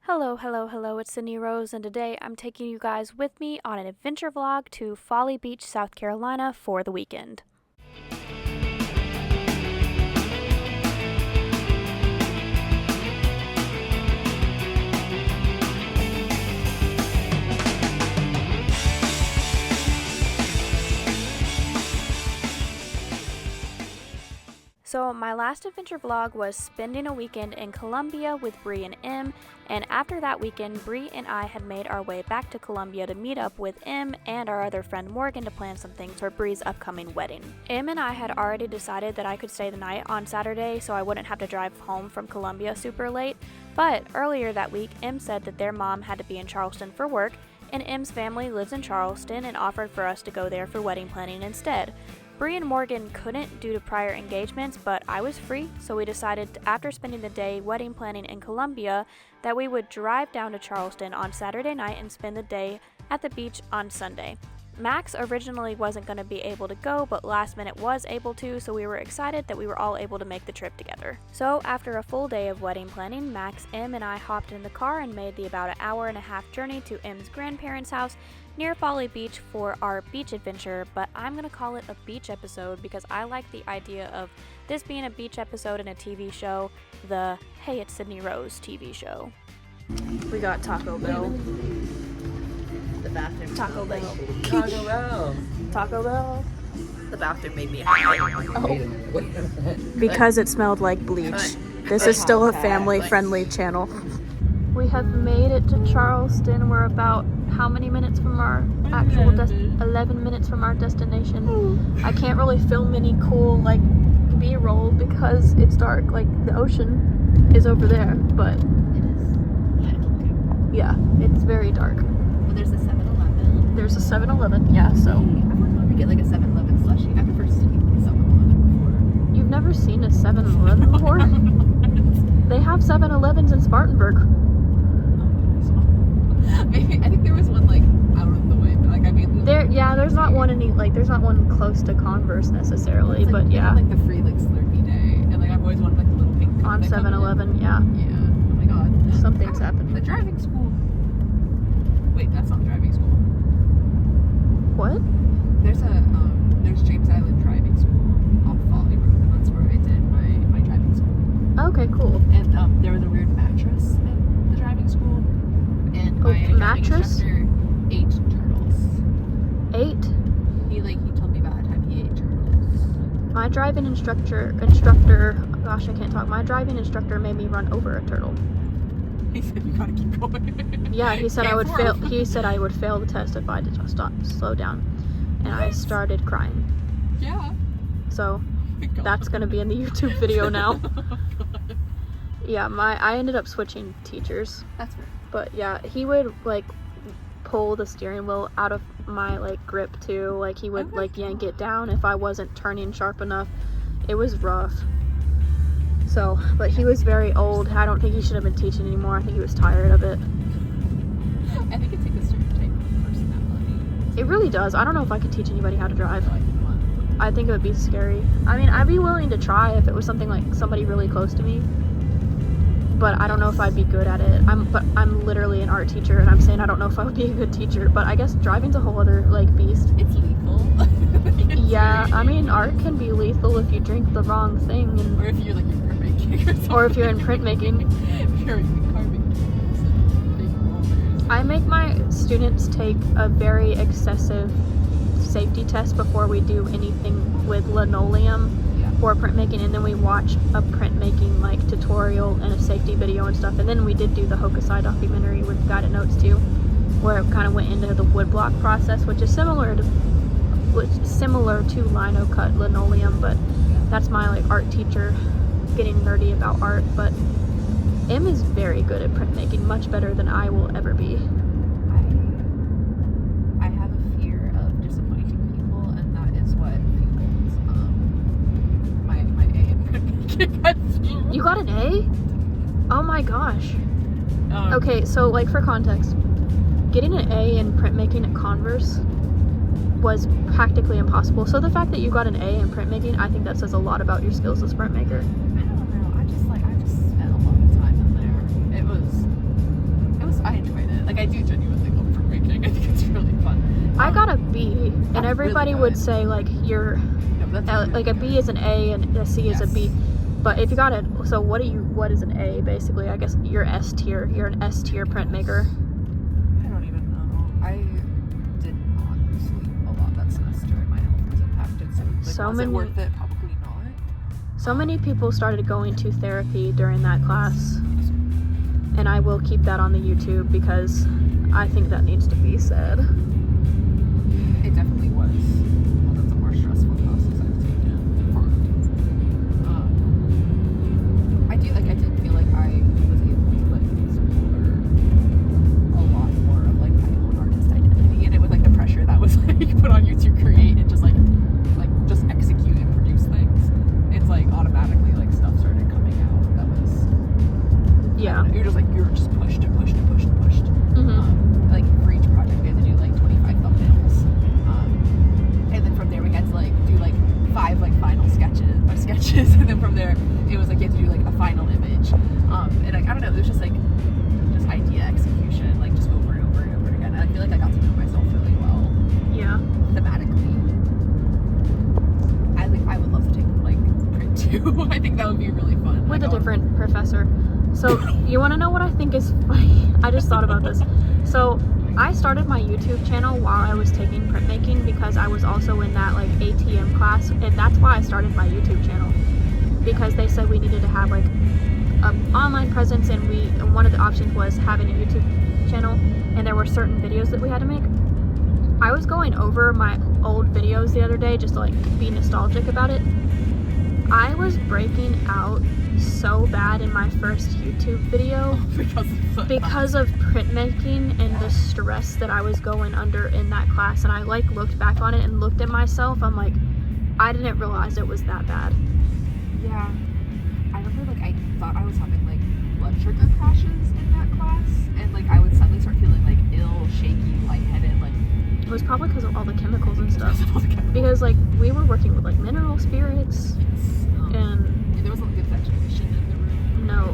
Hello, hello, hello, it's Sydney Rose, and today I'm taking you guys with me on an adventure vlog to Folly Beach, South Carolina for the weekend. So my last adventure vlog was spending a weekend in Columbia with Bree and Em, and after that weekend, Bree and I had made our way back to Columbia to meet up with Em and our other friend Morgan to plan some things for Bree's upcoming wedding. Em and I had already decided that I could stay the night on Saturday so I wouldn't have to drive home from Columbia super late, but earlier that week, Em said that their mom had to be in Charleston for work, and Em's family lives in Charleston and offered for us to go there for wedding planning instead. Bree and Morgan couldn't due to prior engagements, but I was free, so we decided after spending the day wedding planning in Columbia that we would drive down to Charleston on Saturday night and spend the day at the beach on Sunday. Max originally wasn't going to be able to go, but last minute was able to, so we were excited that we were all able to make the trip together. So after a full day of wedding planning, Max, Em, and I hopped in the car and made the about an hour and a half journey to Em's grandparents' house near Folly Beach for our beach adventure, but I'm going to call it a beach episode because I like the idea of this being a beach episode in a TV show, the Hey It's Sydney Rose TV show. We got Taco Bell. The bathroom. Taco Bell. Taco Bell. Taco Bell. The bathroom made me hungry. Oh. Because it smelled like bleach. This is still a family-friendly channel. We have made it to Charleston. We're about how many minutes from our actual 11 minutes from our destination. I can't really film any cool like B-roll because it's dark. Like the ocean is over there, but yeah, it's very dark. But there's a 7-Eleven. There's a 7-Eleven, yeah, so. I've always wanted to get like a 7-Eleven slushie. I've never seen a 7-Eleven before. You've never seen a 7-Eleven before? They have 7-Elevens in Spartanburg. Maybe, I think there was one like out of the way, but like I mean. There's not one there's not one close to Converse necessarily, like, but yeah. Like the free like Slurpee day, and like I've always wanted like the little pink cup On that come 7-Eleven, yeah. Yeah. Oh my god. Something's happening. The driving school. Wait, that's not the driving school. What? There's James Island Driving School off Folly Road, and that's where I did my driving school. Okay, cool. And there was a weird mattress at the driving school, and my driving mattress? instructor ate turtles. 8? He told me about a time he ate turtles. My driving instructor, gosh, I can't talk. My driving instructor made me run over a turtle. He said you gotta keep going. Yeah, he said I would fail. He said I would fail the test if I did not slow down, and I started crying. Yeah. So Oh that's gonna be in the YouTube video now. Oh god. Yeah, I ended up switching teachers, That's fair. but yeah, he would like pull the steering wheel out of my like grip too. Like he would like yank it down if I wasn't turning sharp enough. It was rough. So, but he was very old. I don't think he should have been teaching anymore. I think he was tired of it. I think it takes a certain type of personality. It really does. I don't know if I could teach anybody how to drive. I think it would be scary. I mean, I'd be willing to try if it was something like somebody really close to me. But I don't know if I'd be good at it. I'm literally an art teacher, and I'm saying I don't know if I would be a good teacher. But I guess driving's a whole other like beast. It's lethal. Yeah, I mean, art can be lethal if you drink the wrong thing, and or if you're like in printmaking or something. or if you're in printmaking. If you're carving tools and big rollers. I make my students take a very excessive safety test before we do anything with linoleum or printmaking, and then we watch a printmaking like tutorial and a safety video and stuff, and then we did do the Hokusai documentary with guided notes too, where it kind of went into the woodblock process, which is similar to lino cut linoleum, but that's my like art teacher getting nerdy about art. But Em is very good at printmaking, much better than I will ever be. I have a fear of disappointing people, and that is what fuels my A in printmaking. You got an A? Oh my gosh. Okay, so like for context, getting an A in printmaking at Converse was practically impossible. So the fact that you got an A in printmaking, I think that says a lot about your skills as a printmaker. I don't know. I just spent a lot of time in there. It was like I do genuinely love printmaking. I think it's really fun. I got a B, and everybody really would say like you're like a B is an A and a C is a B. But if you got it, so what is an A basically? I guess you're S tier. You're an S tier printmaker. I don't even know. I did not sleep a lot that semester, and my health was impacted. So was it worth it? Probably not. So many people started going to therapy during that class, and I will keep that on the YouTube because I think that needs to be said. It definitely was one of the more stressful classes I've taken. I did feel like I was able to like explore a lot more of like my own artist identity, and it was like the pressure that was like put on you to create and just just execute and produce things. It's like automatically like stuff started coming out that was you're just pushed and pushed and pushed and pushed. Like for each project we had to do like 25 thumbnails, and then from there we had to like do like 5 like final sketches, and then from there it was like you had to do like a final image, and like I don't know, it was just like just idea execution, like just over and over and over again. And I feel like I got to know myself really well. Yeah. Thematically. I would love to take like print too. I think that would be really fun. With a different professor. So you want to know what I think is funny? I just thought about this. So I started my YouTube channel while I was taking printmaking because I was also in that like ATM class, and that's why I started my YouTube channel, because they said we needed to have like an online presence, and one of the options was having a YouTube channel, and there were certain videos that we had to make. I was going over my old videos the other day just to like be nostalgic about it. I was breaking out so bad in my first YouTube video because of printmaking and the stress that I was going under in that class. And I like looked back on it and looked at myself. I'm like, I didn't realize it was that bad. Yeah, I remember like I thought I was having like blood sugar crashes in that class, and like I would suddenly start feeling like ill, shaky, lightheaded. Like it was probably because of all the chemicals and stuff. Because like we were working with like mineral spirits. And there wasn't good ventilation in the room. No.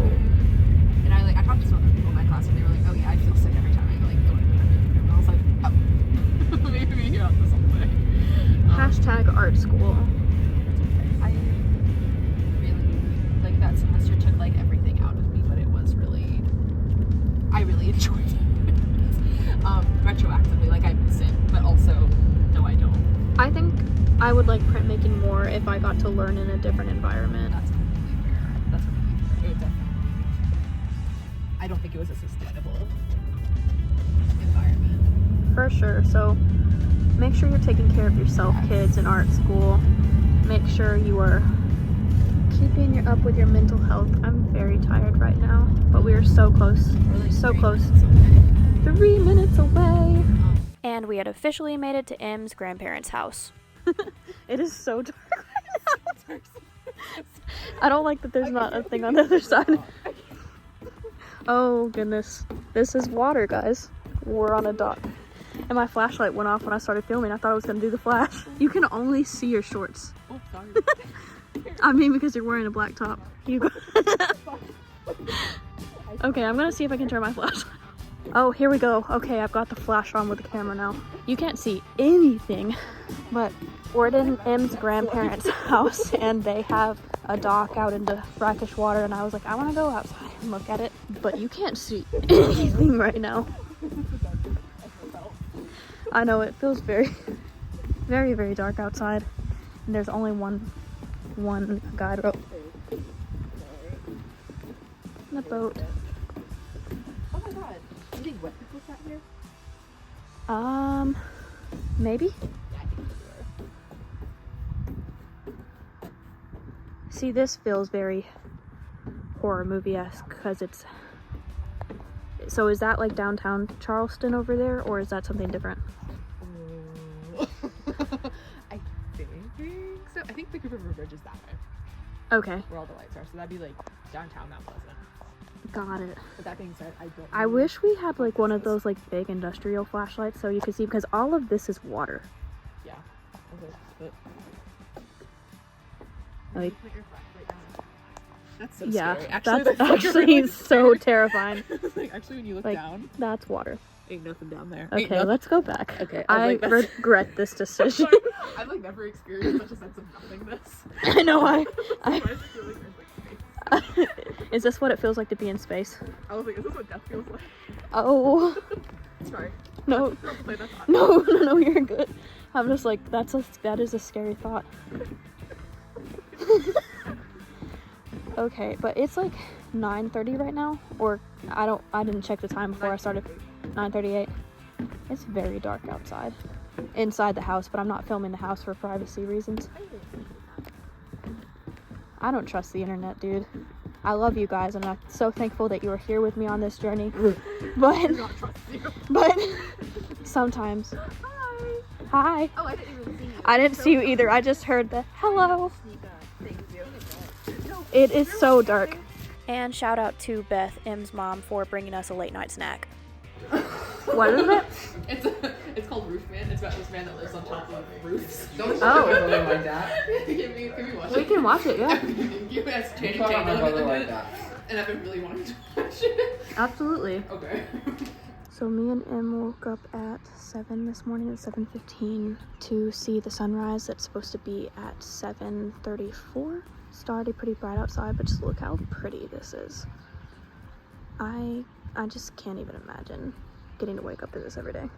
And I talked to some other people in my class, and they were like, "Oh yeah, I feel sick every time I like go into the printmaking room." And I was like, "Oh, maybe you're onto something." Hashtag art school. I really like that semester took like everything out of me, but it was really, I really enjoyed it. Retroactively, like I miss it, but also no, I don't. I think I would like printmaking more if I got to learn in a different environment. That's completely fair. That's completely fair. It would definitely. I don't think it was a sustainable environment. For sure. So make sure you're taking care of yourself, kids, in art school. Make sure you are keeping up with your mental health. I'm very tired right now, but we are so close. We're like so close. 3 minutes away. And we had officially made it to M's grandparents' house. It is so dark right now. I don't like that there's not a thing on the other side. Oh goodness. This is water, guys. We're on a dock. And my flashlight went off when I started filming. I thought I was going to do the flash. You can only see your shorts. Oh, sorry. I mean, because you're wearing a black top. You go. Okay, I'm going to see if I can turn my flashlight on. Oh, here we go. Okay, I've got the flash on with the camera now. You can't see anything, but we're in M's grandparents' house, and they have a dock out into brackish water, and I was like, I want to go outside and look at it, but you can't see anything right now. I know, it feels very, very, very dark outside, and there's only one guide rope. The boat. Oh my god. Do you think wet people sat here? Maybe? Yeah, I think they were. See, this feels very horror movie-esque because it's... So is that like downtown Charleston over there, or is that something different? I think so. I think the Cooper River Bridge is that way. Okay. Where all the lights are. So that'd be like downtown Mount Pleasant. Got it. But that being said, I wish we had like one of those like big industrial flashlights so you could see, because all of this is water. Yeah. Okay. But... Like, put your flashlight down. That's so Yeah, scary. Actually, that's like, actually really so scary. terrifying. Like, actually, when you look Like, down, that's water. ain't nothing down there. Okay, let's go back. Okay, I like, that's... regret this decision. I've like never experienced such a sense of nothingness. I know. I feel like there's like space. Is this what it feels like to be in space? I was like, is this what death feels like? Oh. Sorry. No. Don't play that thought. No, you're good. I'm just like, that is a scary thought. Okay, but it's like 9:30 right now, or I didn't check the time before I started. 9:38. It's very dark outside. Inside the house, but I'm not filming the house for privacy reasons. I don't trust the internet, dude. I love you guys, and I'm so thankful that you are here with me on this journey. But sometimes. Hi. Oh, I didn't even see you. I didn't see you either. I just heard the hello. Thank you. It is so dark. And shout out to Beth, M's mom, for bringing us a late night snack. What is it? It's called Roof Man. It's about this man that lives on top of roofs. Don't Oh. brother like that. Can we watch We it? can watch it, yeah. You asked Channing Talk about my Tatum brother in like it, that. and I've been really wanting to watch it. Absolutely. Okay. So me and Em woke up at 7 this morning, at 7:15, to see the sunrise that's supposed to be at 7:34. It's already pretty bright outside, but just look how pretty this is. I just can't even imagine getting to wake up to this every day.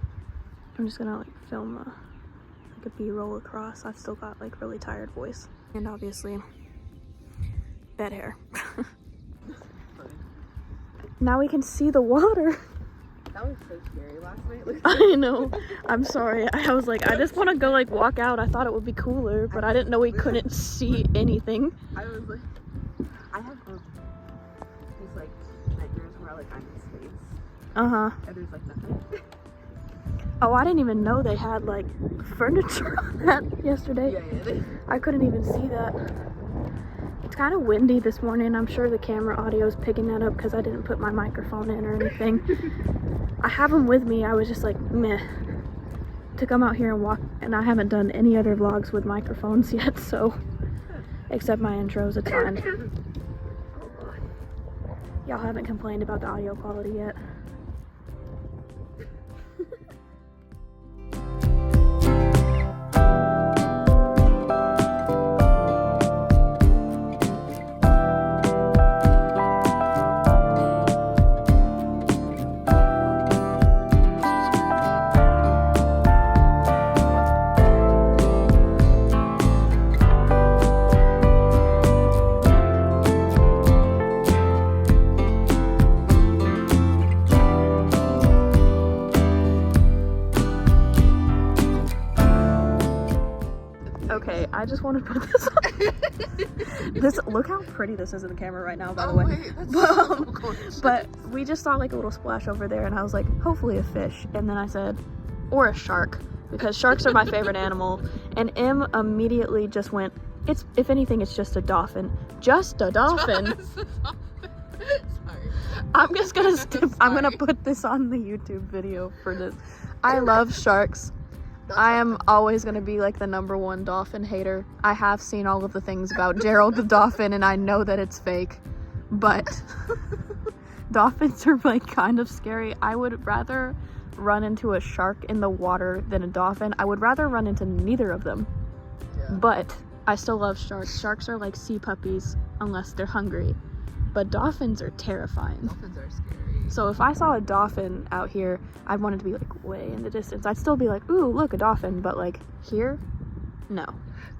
I'm just gonna like film like a B-roll across. I've still got like really tired voice. And obviously, bed hair. Now we can see the water. That was so scary last night. I know. I'm sorry. I was like, I just want to go like walk out. I thought it would be cooler, but I didn't know we couldn't see anything. I was like, I have these like nightmares where like I'm in space Uh-huh. and there's like nothing. Oh, I didn't even know they had like furniture on that yesterday. Yeah. I couldn't even see that. It's kind of windy this morning. I'm sure the camera audio is picking that up because I didn't put my microphone in or anything. I have them with me. I was just like, meh, to come out here and walk. And I haven't done any other vlogs with microphones yet, so except my intros, it's fine. Y'all haven't complained about the audio quality yet. Okay, I just want to put this on. Look how pretty this is in the camera right now, by the way. Wait, that's so gorgeous. But we just saw like a little splash over there, and I was like, hopefully a fish. And then I said, or a shark, because sharks are my favorite animal. And Em immediately just went, if anything, it's just a dolphin. Just a dolphin. Sorry. I'm just gonna I'm gonna put this on the YouTube video for this. I love sharks. I am always going to be like the #1 dolphin hater. I have seen all of the things about Gerald the dolphin, and I know that it's fake, but dolphins are like kind of scary. I would rather run into a shark in the water than a dolphin. I would rather run into neither of them. Yeah. But I still love sharks. Sharks are like sea puppies unless they're hungry, but dolphins are terrifying. Dolphins are scary. So if I saw a dolphin out here, I'd want it to be like way in the distance. I'd still be like, ooh, look, a dolphin. But like here, no.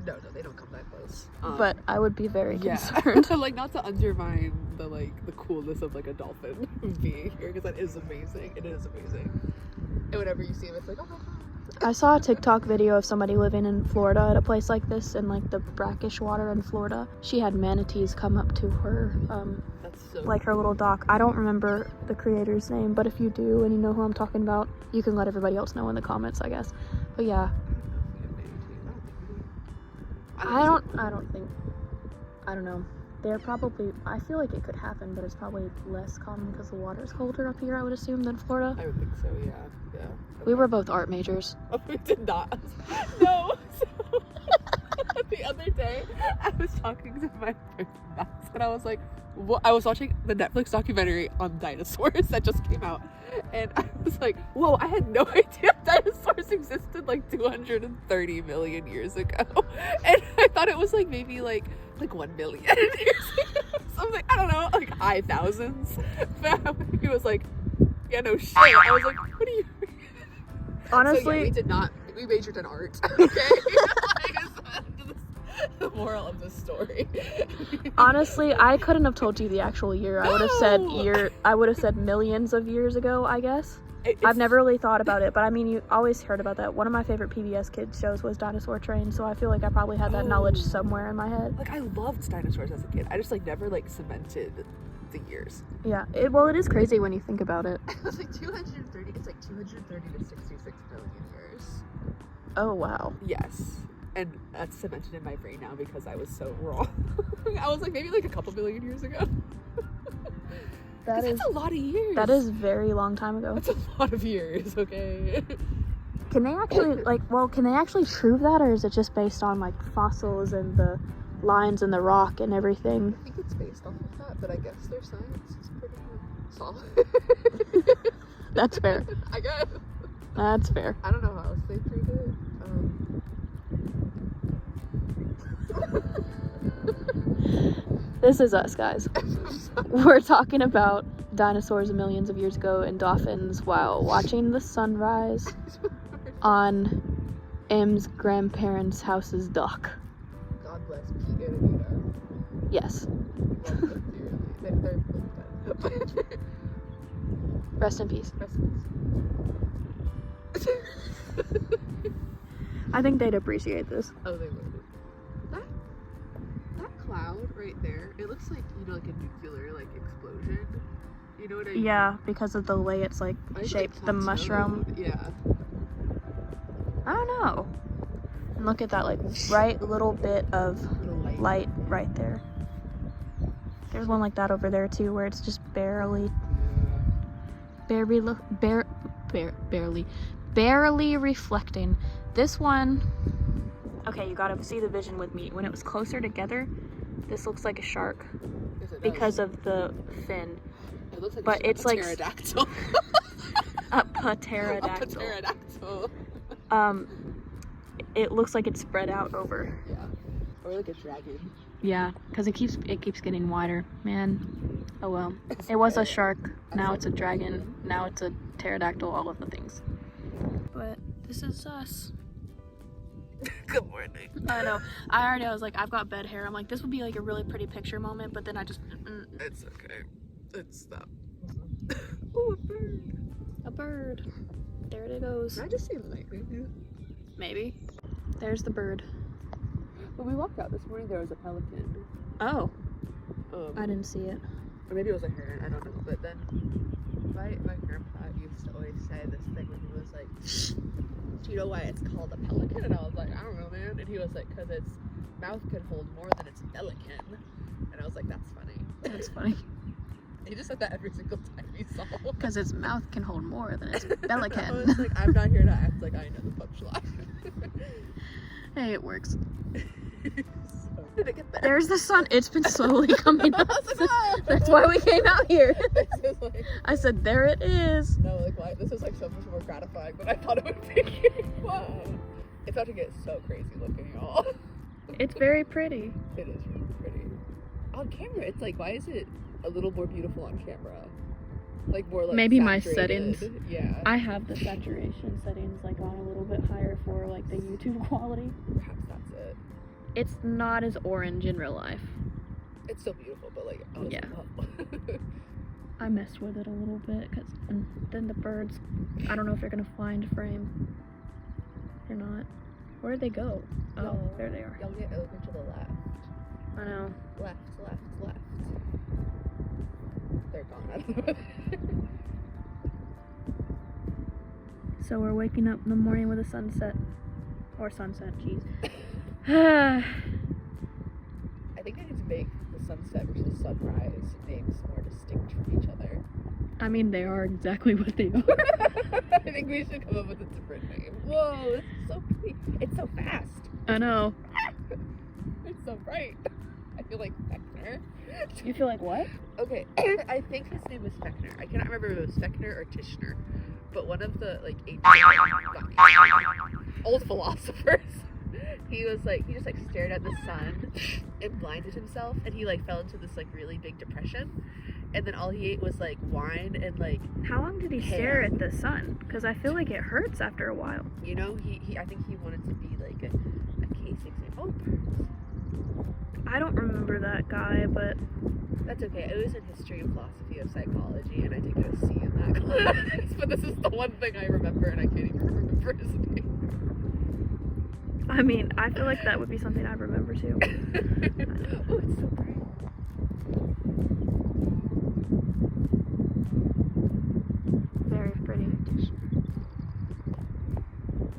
No, they don't come that close. But I would be very Yeah. concerned. Like, not to undermine the coolness of like a dolphin being here, because that is amazing. It is amazing. And whenever you see them, it's like, oh my god. I saw a TikTok video of somebody living in Florida at a place like this, in like the brackish water in Florida. She had manatees come up to her, That's so like her little dock. I don't remember the creator's name, but if you do and you know who I'm talking about, you can let everybody else know in the comments, I guess. But yeah, I don't know. They're probably, I feel like it could happen, but it's probably less common because the water's colder up here, I would assume, than Florida. I would think so, yeah. We were both art majors. We did not. No. The other day, I was talking to my friend Max, and I was like, I was watching the Netflix documentary on dinosaurs that just came out, and I was like, whoa, I had no idea dinosaurs existed like 230 million years ago. And I thought it was like maybe like 1 million years ago. So I'm like, I don't know, like high thousands. But he was like, yeah, no shit. I was like, what do you mean? Honestly, so, yeah, we majored in art. Okay. The moral of the story. honestly, I couldn't have told you the actual year. I would have said I would have said millions of years ago, I guess. I've never really thought about it, but I mean, you always heard about that. One of my favorite PBS Kids shows was Dinosaur Train, so I feel like I probably had that knowledge somewhere in my head. Like, I loved dinosaurs as a kid. I just like never like cemented the years. Yeah, it is crazy when you think about it. It was like 230. It's like 230 to 66 billion years. Oh wow. Yes. And that's cemented in my brain now because I was so wrong. I was like, maybe like a couple billion years ago. That's a lot of years. That is a very long time ago. That's a lot of years, okay? Can they actually prove that, or is it just based on like fossils and the lines in the rock and everything? I think it's based off of that, but I guess their science is pretty solid. That's fair. I guess. That's fair. I don't know how else they prove it. This is us, guys. We're talking about dinosaurs millions of years ago and dolphins while watching the sunrise on M's grandparents' house's dock. God bless Pete and Anita. Yes. Love them dearly. They're both dead. Rest in peace. Rest in peace. I think they'd appreciate this. Oh, they would. That cloud right there, it looks like, you know, like a nuclear like explosion. You know what I mean? Yeah, because of the way it's like shaped, like the mushroom. Yeah. I don't know. And look at that like bright little bit of light right there. There's one like that over there too, where it's just barely reflecting. This one, okay, you gotta see the vision with me. When it was closer together, this looks like a shark because of the fin. It looks like but it's like pterodactyl. A pterodactyl. A pterodactyl. It looks like it's spread out over. Yeah. Or like a dragon. Yeah, because it keeps getting wider. Man, oh well. It was a shark. Now it's a dragon. Now it's a pterodactyl. All of the things. But this is us. Good morning. I know. I was like, I've got bed hair. I'm like, this would be like a really pretty picture moment, but then I just. It's okay. It's that. Oh, a bird. A bird. There it goes. Did I just say lightning? Maybe. There's the bird. When we walked out this morning, there was a pelican. Oh. I didn't see it. Or maybe it was a heron. I don't know. But then my grandpa used to always say this thing when he was like, do you know why it's called a pelican? And I was like, I don't know, man. And he was like, because its mouth can hold more than its belly can. And I was like, that's funny. That's funny. He just said that every single time he saw one. Because its mouth can hold more than its belly can. I was like, I'm not here to act like I know the punchline. Hey, it works. So, did it get there? There's the sun. It's been slowly coming up. That's why we came out here. Like, I said, there it is. No, like, why? This is like so much more gratifying than I thought it would be. Wow. It's about to get so crazy looking, y'all. It's very pretty. It is really pretty. On camera, it's like, why is it a little more beautiful on camera? Like more like maybe saturated. My settings. Yeah. I have the saturation settings like on a little bit higher for like the YouTube quality. Perhaps that's it. It's not as orange in real life. It's still beautiful, but like, I was yeah. like, oh. I messed with it a little bit because then the birds, I don't know if they're gonna fly into frame. They're not. Where did they go? Oh, there they are. Y'all get over to the left. I know. Left. They're gone. I don't know. So we're waking up in the morning with a sunset. Or sunset, jeez. I think I need to make the sunset versus sunrise names more distinct from each other. I mean, they are exactly what they are. I think we should come up with a different name. Whoa, this is so pretty. It's so fast. I know. so bright. I feel like Fechner. You feel like what? Okay, I think his name was Fechner. I cannot remember if it was Fechner or Tishner, but one of the like old philosophers. He was like, he just like stared at the sun and blinded himself, and he like fell into this like really big depression. And then all he ate was like wine and like. How long did he stare at the sun? Because I feel like it hurts after a while. You know, he I think he wanted to be like a case exam. Oh, birds. I don't remember that guy, but That's okay. It was in history and philosophy of psychology, and I did get a C in that class. But this is the one thing I remember, and I can't even remember his name. I mean, I feel like that would be something I remember too. Oh, it's so bright. Very pretty.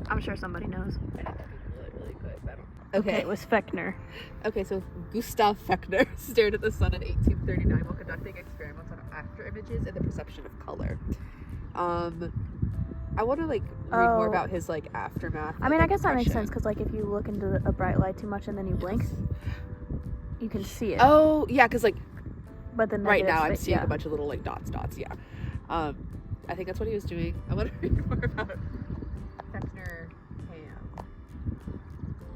I'm sure somebody knows. I think that'd be really, really good. But I don't. Okay, it was Fechner. Okay, so Gustav Fechner stared at the sun in 1839 while conducting experiments on after images and the perception of color. I want to like read more about his like aftermath. I mean, I guess that makes sense because like if you look into a bright light too much and then you blink, you can see it. Oh yeah, because like but then right now I'm seeing a bunch of little like dots. Yeah. I think that's what he was doing. I want to read more about Fechner ham.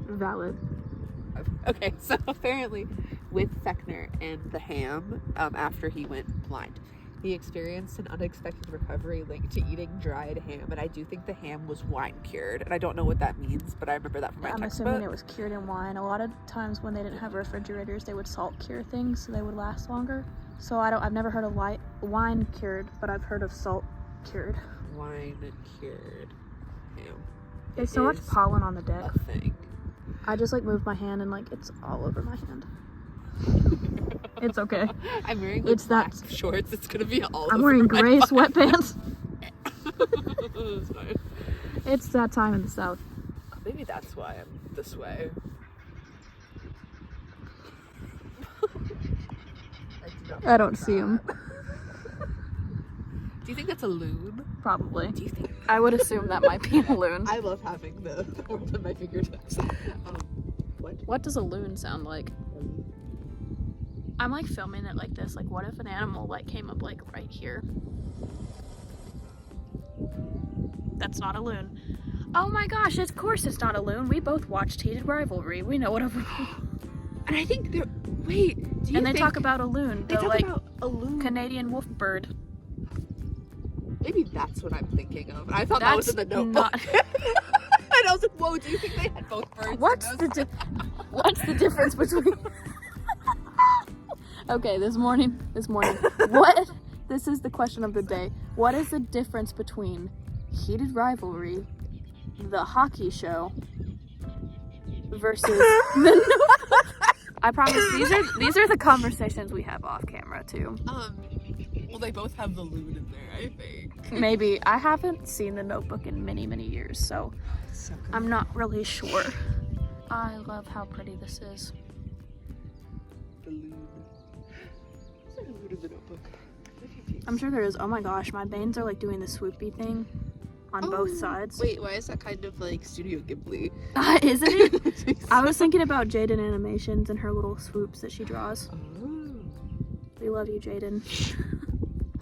Valid. Okay, so apparently with Fechner and the ham, after he went blind, he experienced an unexpected recovery linked to eating dried ham, and I do think the ham was wine cured, and I don't know what that means, but I remember that from my textbook. I'm assuming it was cured in wine. A lot of times when they didn't have refrigerators, they would salt cure things so they would last longer. So I've never heard of wine cured, but I've heard of salt cured. Wine cured ham. There's so much pollen on the deck. A thing. I just like moved my hand and like it's all over my hand. It's okay. I'm wearing like black shorts. It's gonna be all. I'm wearing gray sweatpants. It's fine. It's that time in the South. Maybe that's why I'm this way. I don't see him. Do you think that's a loon? Probably. Do you think? I would assume that might be a loon. I love having the world at my fingertips. What does a loon sound like? I'm like filming it like this. Like, what if an animal like came up like right here? That's not a loon. Oh my gosh! Of course it's not a loon. We both watched Heated Rivalry. We know what a. And I think they're. Wait. Do you and they talk about a loon. They talk like about a loon. Canadian wolf bird. Maybe that's what I'm thinking of. I thought that was in the notebook. And I was like, whoa, do you think they had both birds? What's the difference between... Okay, this morning, what? This is the question of the day. What is the difference between Heated Rivalry, the hockey show, versus the notebook? I promise these are the conversations we have off camera too. Well, they both have the loon in there, I think. Maybe. I haven't seen the notebook in many, many years, so I'm not really sure. I love how pretty this is. The loon. Is there a loon in the notebook? I'm sure there is. Oh my gosh, my veins are like doing the swoopy thing on both sides. Wait, why is that kind of like Studio Ghibli? Isn't it? I was thinking about Jaden Animations and her little swoops that she draws. Oh. We love you, Jaden.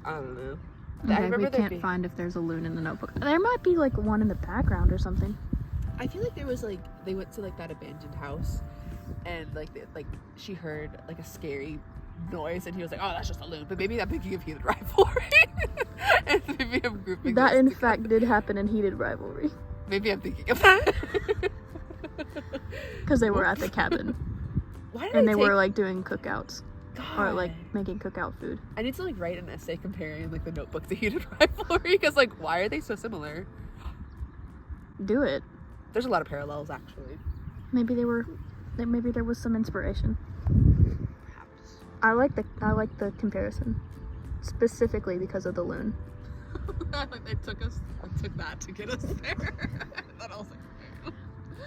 I don't know. Okay, I remember we can't find if there's a loon in the notebook. There might be like one in the background or something. I feel like there was like they went to like that abandoned house, and like she heard like a scary noise, and he was like, "Oh, that's just a loon." But maybe I'm thinking of Heated Rivalry, and maybe I'm grouping that. In fact, did happen in Heated Rivalry. Maybe I'm thinking of that because they were at the cabin, and they were like doing cookouts. God. Or like making cookout food. I need to like write an essay comparing like the notebook to Heated Rivalry because like why are they so similar? Do it. There's a lot of parallels actually. Maybe there was some inspiration. Perhaps. I like the comparison specifically because of the loon. Like it took that to get us there. That I was like.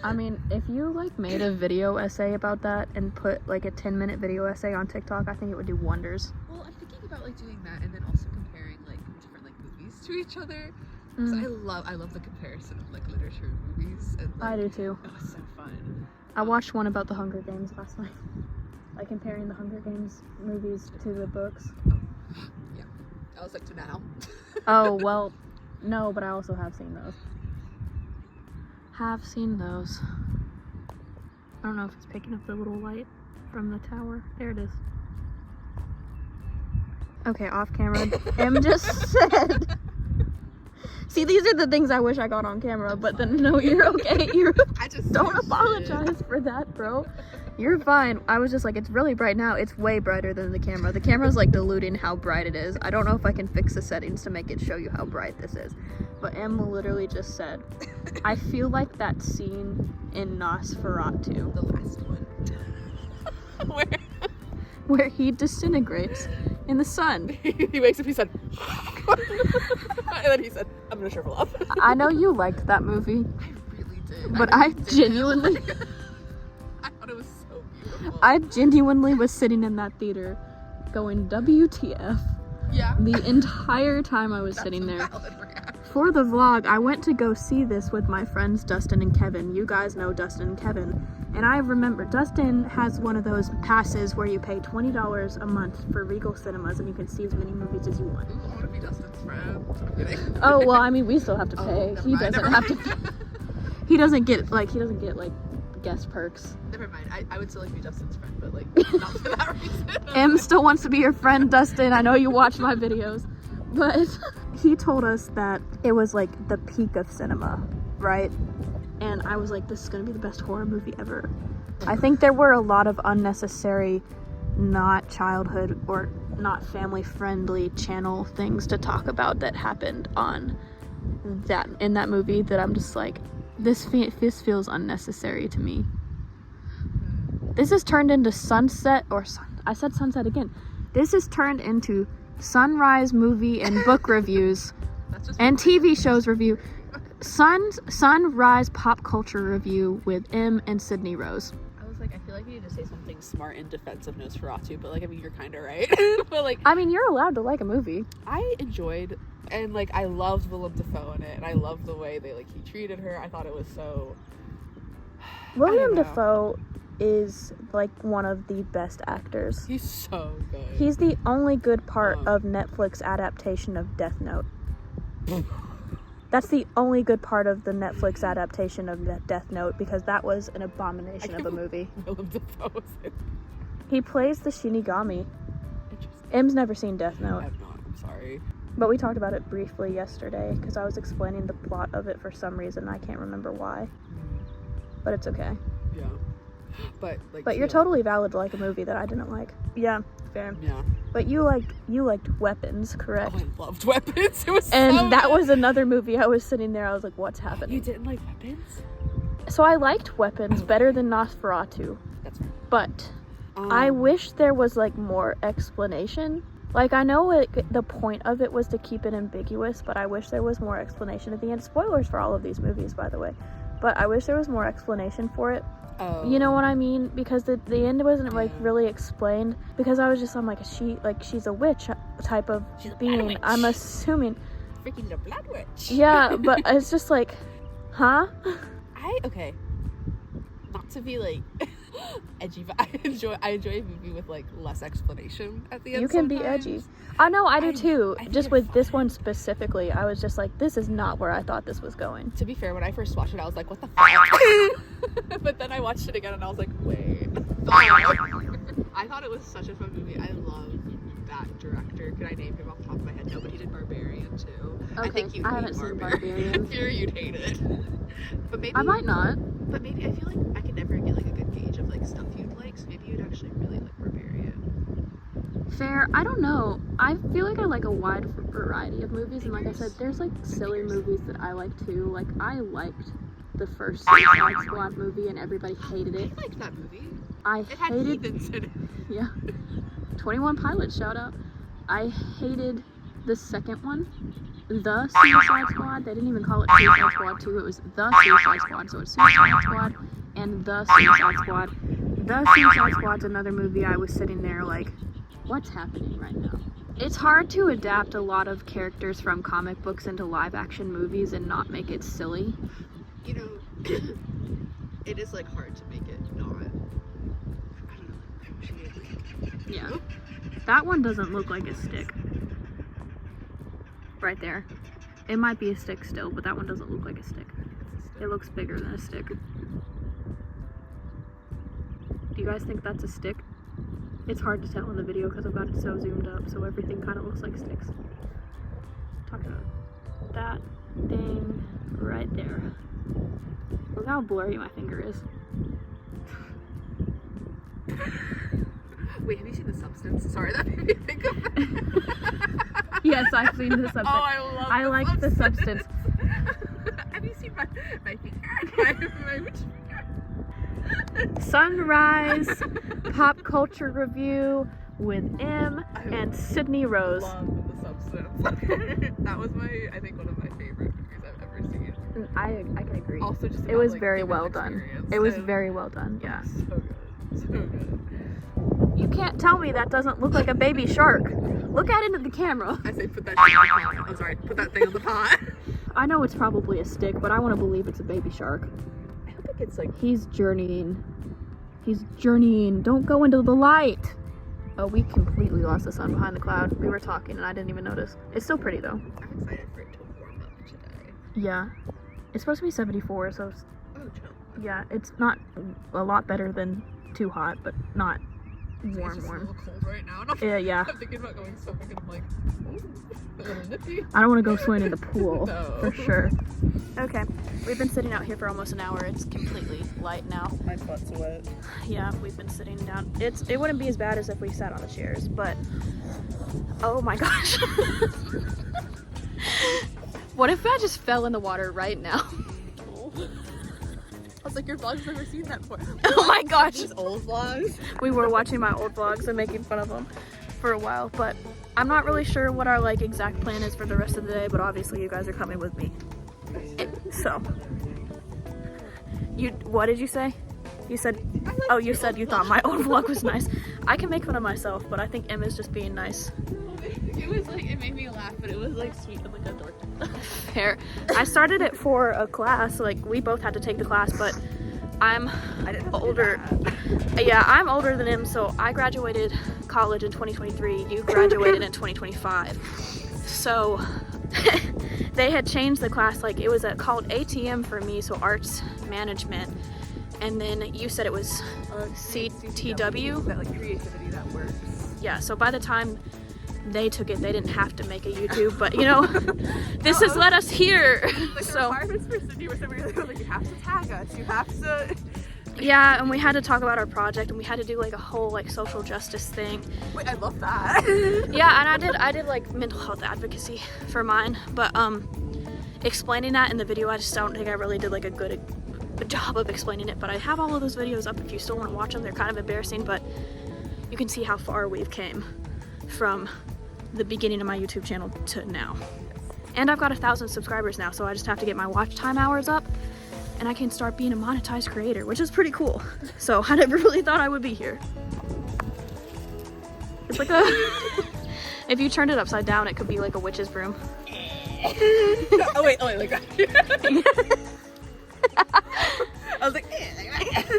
I mean, if you like made a video essay about that and put like a 10-minute video essay on TikTok, I think it would do wonders. Well, I'm thinking about like doing that and then also comparing like different like movies to each other. So I love the comparison of like literature and movies. And, like, I do too. Oh, it's so fun. I watched one about the Hunger Games last night. Like comparing the Hunger Games movies to the books. Yeah. I was like, to now. Oh, well, no, but I also have seen those. Have seen those. I don't know if it's picking up the little light from the tower. There it is. Okay, off camera. Em just said. See, these are the things I wish I got on camera, but then no, you're okay. I just don't apologize for that, bro. You're fine. I was just like, it's really bright now. It's way brighter than the camera. The camera's like diluting how bright it is. I don't know if I can fix the settings to make it show you how bright this is. But Em literally just said, I feel like that scene in Nosferatu. The last one. Where he disintegrates in the sun. He wakes up, he said, and then he said, I'm gonna shrivel up. I know you liked that movie. I really did. But I genuinely... I thought it was so beautiful. I genuinely was sitting in that theater going, WTF. Yeah. The entire time I was sitting there. For the vlog, I went to go see this with my friends Dustin and Kevin. You guys know Dustin and Kevin. And I remember Dustin has one of those passes where you pay $20 a month for Regal Cinemas and you can see as many movies as you want. Ooh, I want to be Dustin's friend. I'm kidding. Oh, well, I mean, we still have to pay. Oh, He doesn't have to. He doesn't get like guest perks. Never mind. I would still like be Dustin's friend, but like not for that reason. Em still wants to be your friend, Dustin. I know you watch my videos. But he told us that it was like the peak of cinema, right? And I was like, this is gonna be the best horror movie ever. I think there were a lot of unnecessary, not childhood or not family friendly channel things to talk about that happened on in that movie that I'm just like, this feels unnecessary to me. This is turned into I said sunset again. This is turned into sunrise movie and book reviews and TV shows review. Sunrise pop culture review with Em and Sydney Rose. I was like, I feel like you need to say something smart in defense of Nosferatu, but like, I mean, you're kind of right. But like, I mean, you're allowed to like a movie. I enjoyed, and like, I loved Willem Dafoe in it, and I loved the way he treated her. I thought it was so. William Dafoe is like one of the best actors. He's so good. He's the only good part of Netflix adaptation of Death Note. That's the only good part of the Netflix adaptation of Death Note, because that was an abomination of a movie. Willem Dafoe was in. He plays the Shinigami. Interesting. Em's never seen Death Note. I have not. I'm sorry. But we talked about it briefly yesterday, because I was explaining the plot of it for some reason. I can't remember why. But it's okay. Yeah. But like. But you're totally valid to like a movie that I didn't like. Yeah, fair. Yeah. But you liked Weapons, correct? Oh, I loved Weapons. It was and so that good. was another movie. I was sitting there. I was like, what's happening? You didn't like Weapons? So I liked Weapons better than Nosferatu. That's right. But I wish there was like more explanation. Like, I know the point of it was to keep it ambiguous, but I wish there was more explanation at the end. Spoilers for all of these movies, by the way. But I wish there was more explanation for it. Oh. You know what I mean? Because the end wasn't like really explained. Because I'm like, she's a witch type of being. I'm assuming. Freaking the blood witch. Yeah, but it's just like, huh? Okay. Not to be like edgy, but I enjoy a movie with like less explanation at the end. You can be edgy. I know, I do too. Just with this one specifically, I was just like, this is not where I thought this was going. To be fair, when I first watched it, I was like, what the fuck? But then I watched it again and I was like, wait. I thought it was such a fun movie. I love that director. Could I name him off the top of my head? No, but he did Barbarian too. Okay, I think you haven't seen Barbarian. I fear you'd hate it. But maybe I might not. But maybe I feel like I could never get like a good gauge of like stuff you'd like, so maybe you'd actually really like Barbarian. Fair. I don't know. I feel like I like a wide variety of movies, and like I said, there's like silly movies that I like too. Like, I liked the first Suicide Squad movie, and everybody hated it. I liked that movie. I It had hated. heathens in it. Yeah. 21 Pilots, shout out. I hated the second one, the Suicide Squad. They didn't even call it Suicide Squad 2, it was the Suicide Squad, so it's Suicide Squad and the Suicide Squad. The Suicide Squad's another movie I was sitting there like, what's happening right now? It's hard to adapt a lot of characters from comic books into live action movies and not make it silly. You know, it is like hard to make it not. I don't know. Yeah. That one doesn't look like a stick. Right there. It might be a stick still, but that one doesn't look like a stick. It looks bigger than a stick. Do you guys think that's a stick? It's hard to tell in the video because I've got it so zoomed up, so everything kind of looks like sticks. Talk about that thing right there. Look how blurry my finger is. Wait, have you seen The Substance? Sorry, that made me think of that. Yes, I've seen The Substance. Oh, I like The Substance. Have you seen my finger? My which finger? Sunrise pop culture review with M and Sydney Rose. Love The Substance. That was I think one of my favorite movies I've ever seen. I can agree. Also, just it was very well done. It was very well done. Yeah. So good. So good. You can't tell me that doesn't look like a baby shark. Look at it in the camera. I say put that thing on the pot. I'm sorry, put that thing on the pot. I know it's probably a stick, but I want to believe it's a baby shark. I don't think it's like... He's journeying. He's journeying. Don't go into the light. Oh, we completely lost the sun behind the cloud. We were talking and I didn't even notice. It's still pretty though. I'm excited for it to warm up today. Yeah. It's supposed to be 74, so... Oh, chill. Yeah, it's not a lot better than too hot, but not warm. It's just a little cold right now. Yeah. I'm thinking about going swimming and I'm like, ooh, a little nippy. I don't want to go swimming in the pool, No. for sure. Okay, we've been sitting out here for almost an hour. It's completely light now. My butt's wet. Yeah, we've been sitting down. It wouldn't be as bad as if we sat on the chairs, but oh my gosh. What if I just fell in the water right now? I was like, your vlog's never seen that before. Oh my gosh. These old vlogs. We were watching my old vlogs and making fun of them for a while, but I'm not really sure what our like exact plan is for the rest of the day, but obviously you guys are coming with me. So, what did you say? You said, oh, you said you thought my old vlog was nice. I can make fun of myself, but I think Emma's just being nice. It was like, it made me laugh, but it was like sweet and like a dork. Fair. I started it for a class, like we both had to take the class, but I'm older. Yeah, I'm older than him, so I graduated college in 2023. You graduated in 2025. So they had changed the class, like it was called ATM for me, so arts management. And then you said it was CTW. That like creativity that works. Yeah, so by the time they took it, they didn't have to make a YouTube, but you know, this has led us here. Like so the requirements for Sydney were so weird. Like you have to tag us, you have to. Yeah, and we had to talk about our project, and we had to do like a whole like social justice thing. Wait, I love that. Yeah, and I did like mental health advocacy for mine, but explaining that in the video, I just don't think I really did like a good job of explaining it. But I have all of those videos up if you still want to watch them. They're kind of embarrassing, but you can see how far we've came from the beginning of my YouTube channel to now. And I've got 1,000 subscribers now, so I just have to get my watch time hours up and I can start being a monetized creator, which is pretty cool. So I never really thought I would be here. It's like a if you turned it upside down, it could be like a witch's broom. Oh wait, like that. I was like,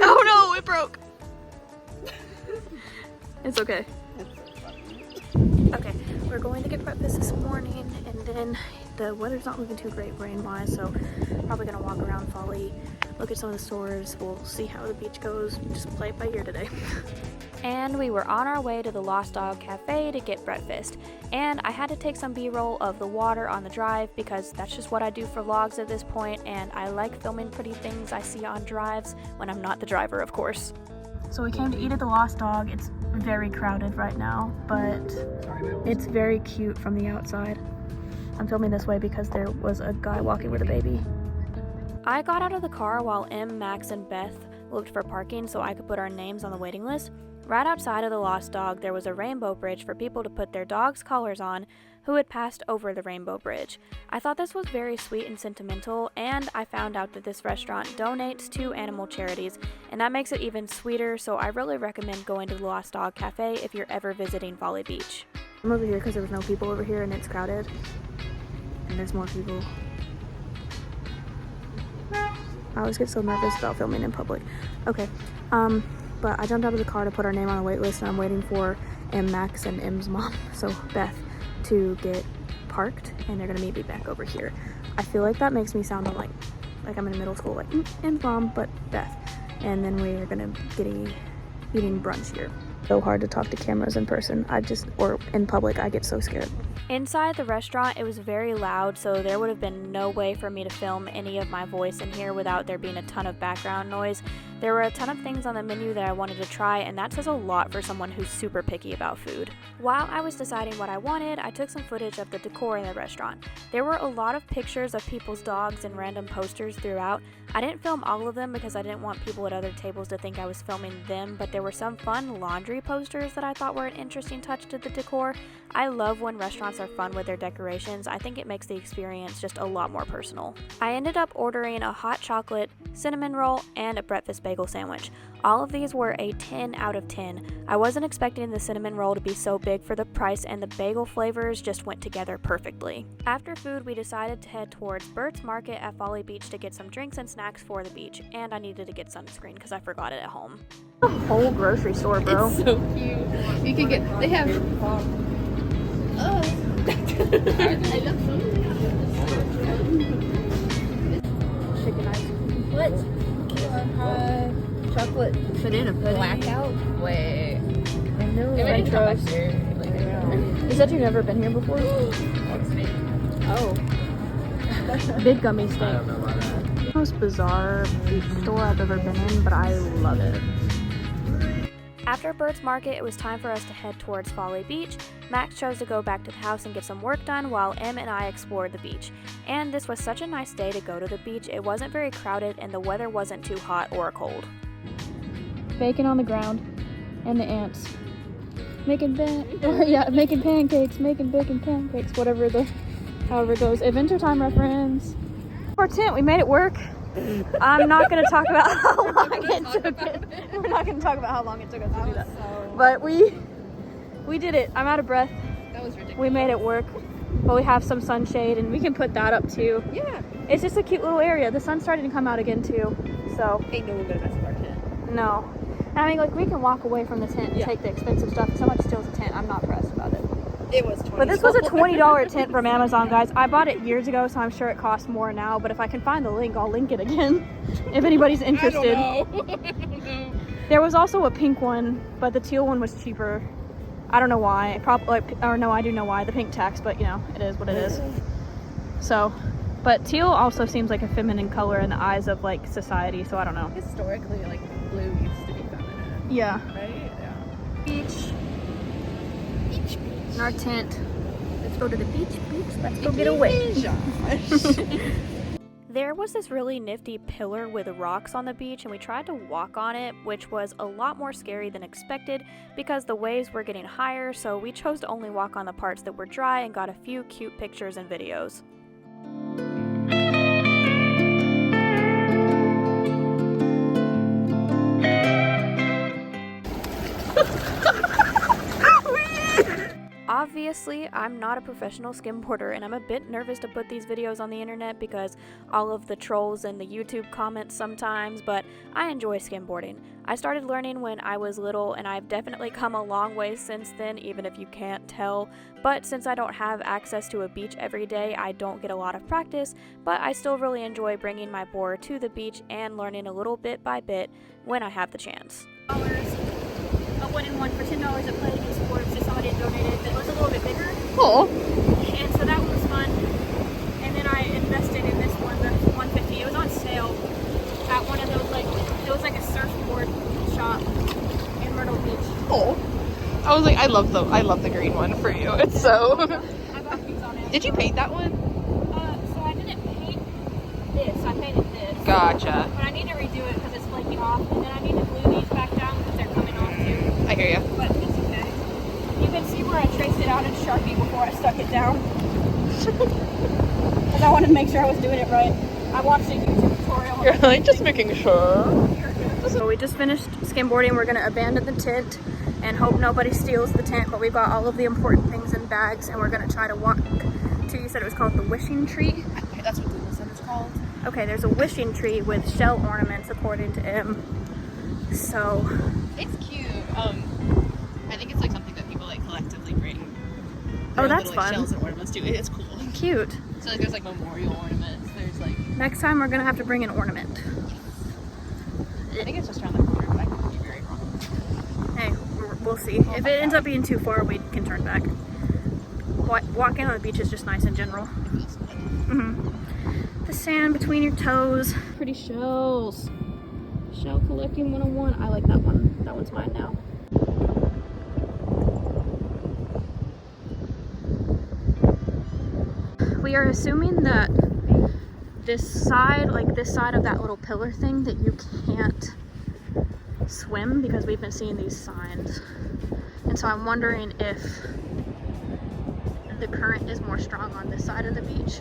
oh no, it broke. It's okay. Okay, we're going to get breakfast this morning, and then the weather's not looking too great rain-wise, so probably gonna walk around Folly, look at some of the stores. We'll see how the beach goes, just play it by ear today. And we were on our way to the Lost Dog Cafe to get breakfast, and I had to take some b-roll of the water on the drive because that's just what I do for vlogs at this point, and I like filming pretty things I see on drives when I'm not the driver, of course. So we came to eat at the Lost Dog. It's very crowded right now, but it's very cute from the outside. I'm filming this way because there was a guy walking with a baby. I got out of the car while Em, Max, and Beth looked for parking so I could put our names on the waiting list. Right outside of the Lost Dog, there was a rainbow bridge for people to put their dogs' collars on who had passed over the rainbow bridge. I thought this was very sweet and sentimental, and I found out that this restaurant donates to animal charities, and that makes it even sweeter, so I really recommend going to the Lost Dog Cafe if you're ever visiting Folly Beach. I'm over here because there was no people over here and it's crowded, and there's more people. I always get so nervous about filming in public. Okay, but I jumped out of the car to put our name on the wait list, and I'm waiting for Max and M's mom, so Beth, to get parked, and they're gonna meet me back over here. I feel like that makes me sound like I'm in middle school, like M's mom, but Beth. And then we are gonna get eating brunch here. So hard to talk to cameras in person. Or in public, I get so scared. Inside the restaurant, it was very loud, so there would have been no way for me to film any of my voice in here without there being a ton of background noise. There were a ton of things on the menu that I wanted to try, and that says a lot for someone who's super picky about food. While I was deciding what I wanted, I took some footage of the decor in the restaurant. There were a lot of pictures of people's dogs and random posters throughout. I didn't film all of them because I didn't want people at other tables to think I was filming them, but there were some fun laundry posters that I thought were an interesting touch to the decor. I love when restaurants are fun with their decorations. I think it makes the experience just a lot more personal. I ended up ordering a hot chocolate, cinnamon roll, and a breakfast bagel sandwich. All of these were a 10 out of 10. I wasn't expecting the cinnamon roll to be so big for the price, and the bagel flavors just went together perfectly. After food, we decided to head towards Bert's Market at Folly Beach to get some drinks and snacks for the beach, and I needed to get sunscreen because I forgot it at home. A whole grocery store, bro. It's so cute. You can get, they have, Chicken ice. what? Chocolate banana pudding. Blackout? Wait. I know. French toast. Is that you've never been here before? Oh. Big gummy steak. I don't know about that. Most bizarre beach store I've ever been in, but I love it. After Bert's Market, it was time for us to head towards Folly Beach. Max chose to go back to the house and get some work done while Em and I explored the beach. And this was such a nice day to go to the beach. It wasn't very crowded and the weather wasn't too hot or cold. Bacon on the ground and the ants. Making pancakes, making bacon pancakes, however it goes. A wintertime reference. Our tent, we made it work. I'm not going to talk about how long it took it. We're not going to talk about how long it took us to do that. But we did it. I'm out of breath. That was ridiculous. We made it work. But we have some sunshade and we can put that up too. Yeah. It's just a cute little area. The sun's starting to come out again too. So Ain't no one gonna mess with our tent. no. And I mean, like, we can walk away from the tent and take the expensive stuff. If someone steals a tent, I'm not pressed about it. It was $20. But this was a $20 tent from Amazon, guys. I bought it years ago, so I'm sure it costs more now. But if I can find the link, I'll link it again if anybody's interested. I don't know. There was also a pink one, but the teal one was cheaper. I don't know why. I do know why. The pink tax, but you know, it is what it is. So, but teal also seems like a feminine color in the eyes of like society, so I don't know. Historically, like, blue used to be feminine. Yeah. Right? Yeah. Beach. In our tent. Let's go to the beach. Let's go get away. There was this really nifty pillar with rocks on the beach, and we tried to walk on it, which was a lot more scary than expected because the waves were getting higher, so we chose to only walk on the parts that were dry and got a few cute pictures and videos. Obviously, I'm not a professional skimboarder, and I'm a bit nervous to put these videos on the internet because all of the trolls and the YouTube comments sometimes, but I enjoy skimboarding. I started learning when I was little, and I've definitely come a long way since then, even if you can't tell. But since I don't have access to a beach every day, I don't get a lot of practice, but I still really enjoy bringing my board to the beach and learning a little bit by bit when I have the chance. A wooden one for $10 at Play Against Sports that somebody had donated that was a little bit bigger. Cool. And so that was fun. And then I invested in this one, the $150. It was on sale at one of those, like, it was like a surfboard shop in Myrtle Beach. Cool. I was like, I love the green one for you. It's so. I bought these on it. Did you paint that one? So I didn't paint this. I painted this. Gotcha. But I need to redo it because it's flaking off. And then I need to glue these back down because they're coming off too. I hear you. But it's okay. You can see where I traced it out in Sharpie before I stuck it down. Because I wanted to make sure I was doing it right. I watched a YouTube tutorial. You're like, just making sure. So we just finished skimboarding. We're going to abandon the tent and hope nobody steals the tent. But we've got all of the important things in bags, and we're going to try to walk to, you said it was called the Wishing Tree? That's what Google said it's called. Okay, there's a wishing tree with shell ornaments according to M. So it's cute. I think it's like something that people like collectively bring. Oh, that's little, like, fun. Shells and ornaments to. It's cool. Cute. So like there's like memorial ornaments. There's like. Next time we're gonna have to bring an ornament. I think it's just around the corner, but I could be very wrong. Hey, we'll see. If it ends up being too far, we can turn back. Walking on the beach is just nice in general. The sand between your toes. Pretty shells. Shell collecting 101. I like that one. That one's mine now. We are assuming that this side of that little pillar thing, that you can't swim because we've been seeing these signs. And so I'm wondering if the current is more strong on this side of the beach.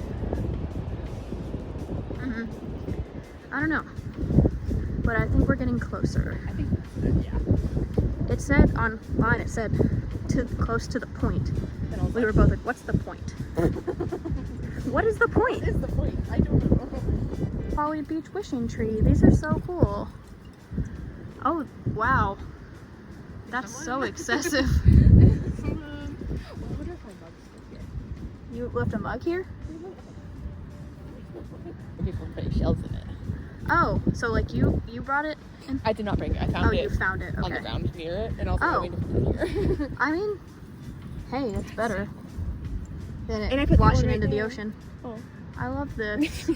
I don't know. But I think we're getting closer. I think that's good, yeah. It said online, it said close to the point. We were both like, what's the point? What is the point? What is the point? I don't know. Folly Beach wishing tree. These are so cool. Oh, wow. That's so excessive. You left a mug here? People putting shells in it. Oh, so like you brought it in? I did not bring it. I found it. Oh, you found it. Okay. On the ground near it, and I was like, going to put it here. I mean, hey, that's better than And I it put the one washing right into the there. ocean. Oh. I love this.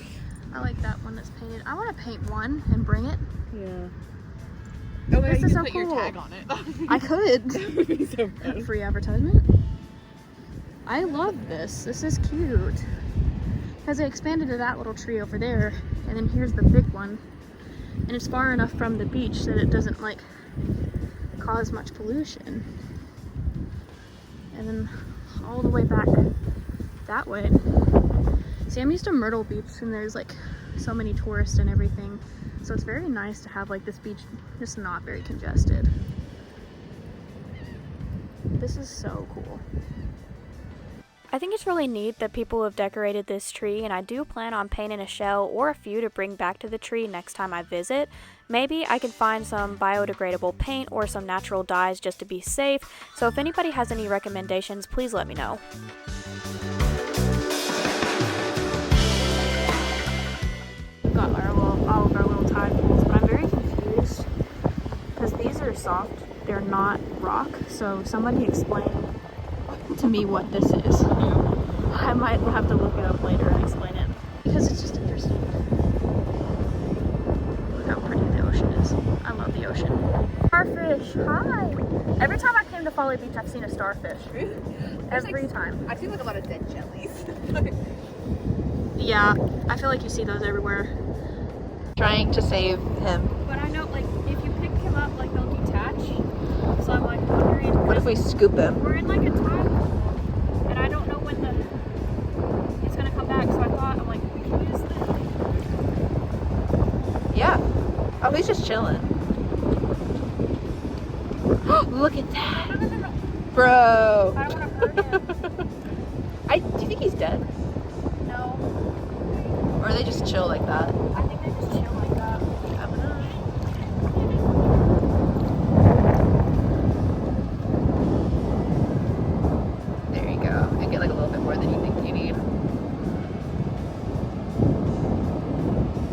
I like that one that's painted. I want to paint one and bring it. Yeah. Oh, This you is could so put your cool. tag on it. I could. That would be so fun. Free advertisement. I love this. This is cute. Because they expanded to that little tree over there, and then here's the big one. And it's far enough from the beach that it doesn't like cause much pollution. And then all the way back that way. See, I'm used to Myrtle Beach, and there's like so many tourists and everything. So it's very nice to have like this beach just not very congested. This is so cool. I think it's really neat that people have decorated this tree, and I do plan on painting a shell or a few to bring back to the tree next time I visit. Maybe I can find some biodegradable paint or some natural dyes just to be safe, so if anybody has any recommendations, please let me know. We've got all of our little tide pools, but I'm very confused because these are soft, they're not rock, so somebody explain to me what this is. I might have to look it up later and explain it because it's just interesting. Look how pretty the ocean is. I love the ocean. Starfish, hi! Every time I came to Folly Beach, I've seen a starfish. Every time. I've seen like a lot of dead jellies. Yeah, I feel like you see those everywhere. Trying to save him. But I know, like, if you pick him up, like, they'll detach. So I'm like wondering. What if we scoop him? We're in like a tide pool, and I don't know when it's gonna come back. So I thought, I'm like, we can use this. Yeah. Oh, he's just chilling. Look at that. No. Bro. I don't want to hurt him. Do you think he's dead? No, Or are they just chill like that? I think they just chill like that. I don't know. There you go. And get like a little bit more than you think you need.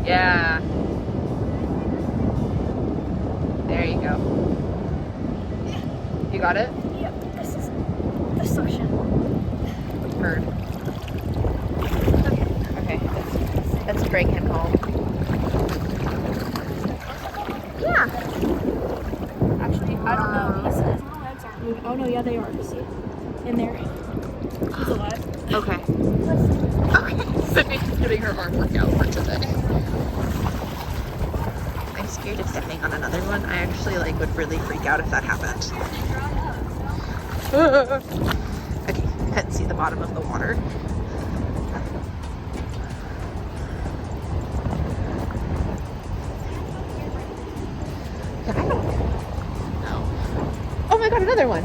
Yeah. There you go. You got it? Yep, this is the suction. Bird. Okay, let's bring him home. Yeah. Actually, I don't know. His little legs aren't moving. Oh no, yeah, they are. You see? In there. He's alive. Okay. Let's do it. Okay. Sydney's getting her arm workout for today. I'm scared of stepping on another one. I actually would really freak out if that happened. Okay, can't see the bottom of the water. Yeah, I don't know. Oh my god, another one.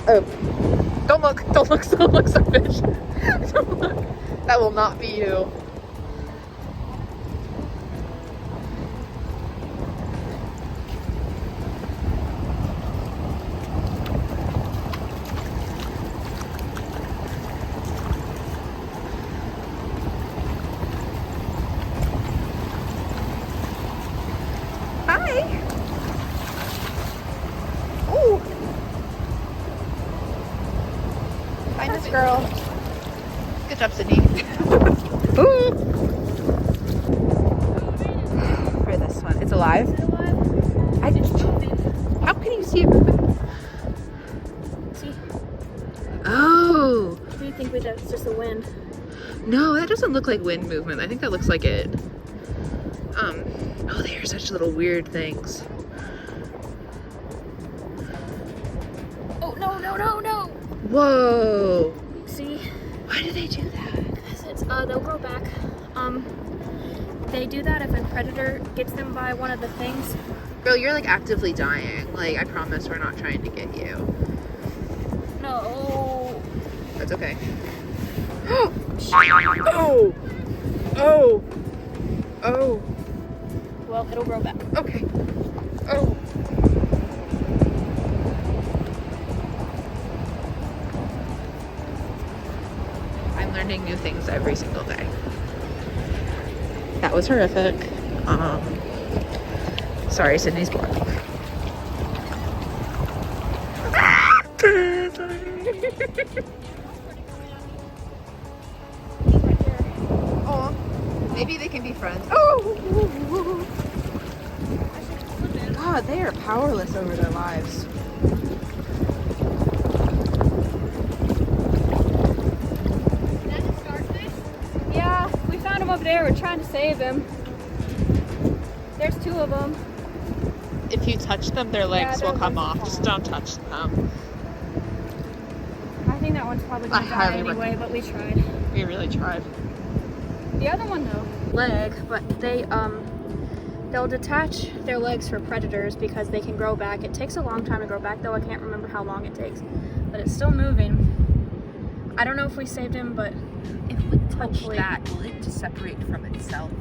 Oh. Don't look, don't look, don't look, sunfish. Don't look. That will not be you. catch up, Sydney. Ooh. For this one. It's alive? Is it alive? How can you see it moving? See? Oh. What do you think that's just the wind? No, that doesn't look like wind movement. I think that looks like it. Oh, they are such little weird things. Oh, no, no, no, no! Whoa. See? Why do they do that? It's, they'll grow back. They do that if a predator gets them by one of the things. Girl, you're like actively dying. Like, I promise we're not trying to get you. No. That's okay. Oh! Oh! Oh! Well, it'll grow back. Okay. Oh. I'm learning new things every single day. That was horrific. Sorry, Sydney's blood. Oh, maybe they can be friends. Oh! God, they are powerless over their lives. Yeah, we found him over there. We're trying to save him. There's 2 of them. If you touch them, their legs will come off. Just don't touch them. I think that one's probably going to die anyway, but we tried. We really tried. The other one, though, leg, but they'll detach their legs for predators because they can grow back. It takes a long time to grow back, though. I can't remember how long it takes, but it's still moving. I don't know if we saved him, but If we touch that, will it just separate from itself?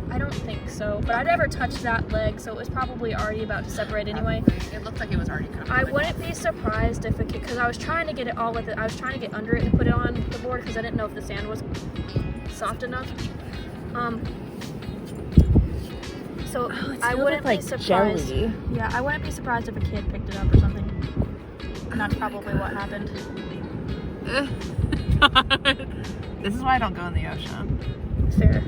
I don't think so. But I never touched that leg, so it was probably already about to separate anyway. It looked like it was already coming. I wouldn't be surprised if it could, because I was trying to get it all with it. I was trying to get under it and put it on the board because I didn't know if the sand was soft enough. So I wouldn't be surprised. Jelly. Yeah, I wouldn't be surprised if a kid picked it up or something. And that's probably what happened. This is why I don't go in the ocean. Fair.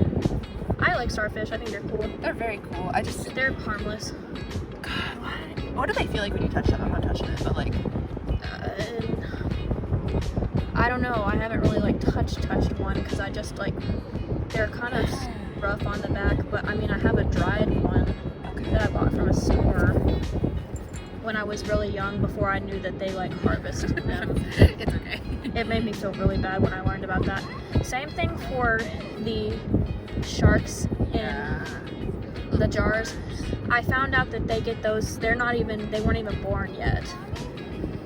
I like starfish. I think they're cool. They're very cool. They're harmless. God, what do they feel like when you touch them? I'm not touching it, but like. I don't know. I haven't really like touched one because I just like they're kind of rough on the back. But I mean, I have a dried one that I bought from a store when I was really young before I knew that they like harvest them. It's okay. It made me feel really bad when I learned about that. Same thing for the sharks in the jars. I found out that they get those, they weren't even born yet.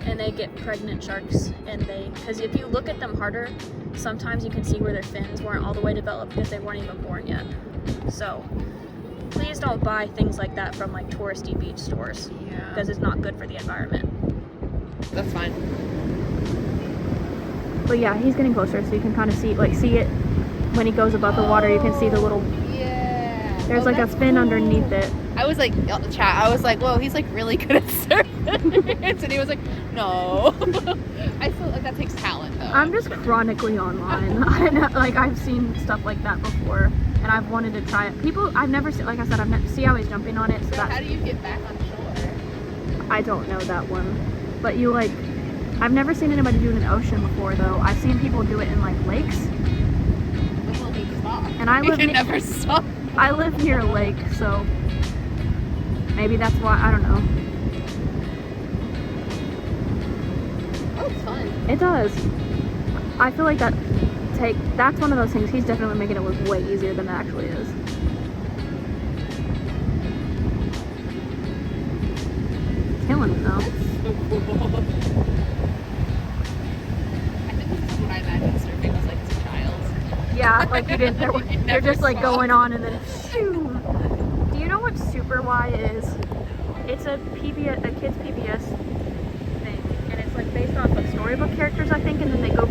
And they get pregnant sharks, and because if you look at them harder, sometimes you can see where their fins weren't all the way developed because they weren't even born yet. So please don't buy things like that from like touristy beach stores because it's not good for the environment. That's fine. But yeah, he's getting closer, so you can kind of see it when he goes above the water. You can see the little. Yeah. There's like a fin underneath it. I was like, chat. I was like, whoa, he's like really good at surfing. And he was like, no. I feel like that takes talent, though. I'm just chronically online. I've seen stuff like that before, and I've wanted to try it. I've never seen. Like I said, see how he's jumping on it. So how do you get back on shore? I don't know that one, but I've never seen anybody do it in the ocean before, though. I've seen people do it in like lakes. Will he stop? And I live. Never stop. I live near a lake, so maybe that's why. I don't know. Oh, it's fun. It does. I feel like that's one of those things. He's definitely making it look way easier than it actually is. Killing it though. That's so cool. I think this is what I imagined surfing was like as a child. Yeah, like you didn't. They're just like going on and then shoo. Do you know what Super Y is? It's a kid's PBS thing, and it's like based off of storybook characters, I think, and then they go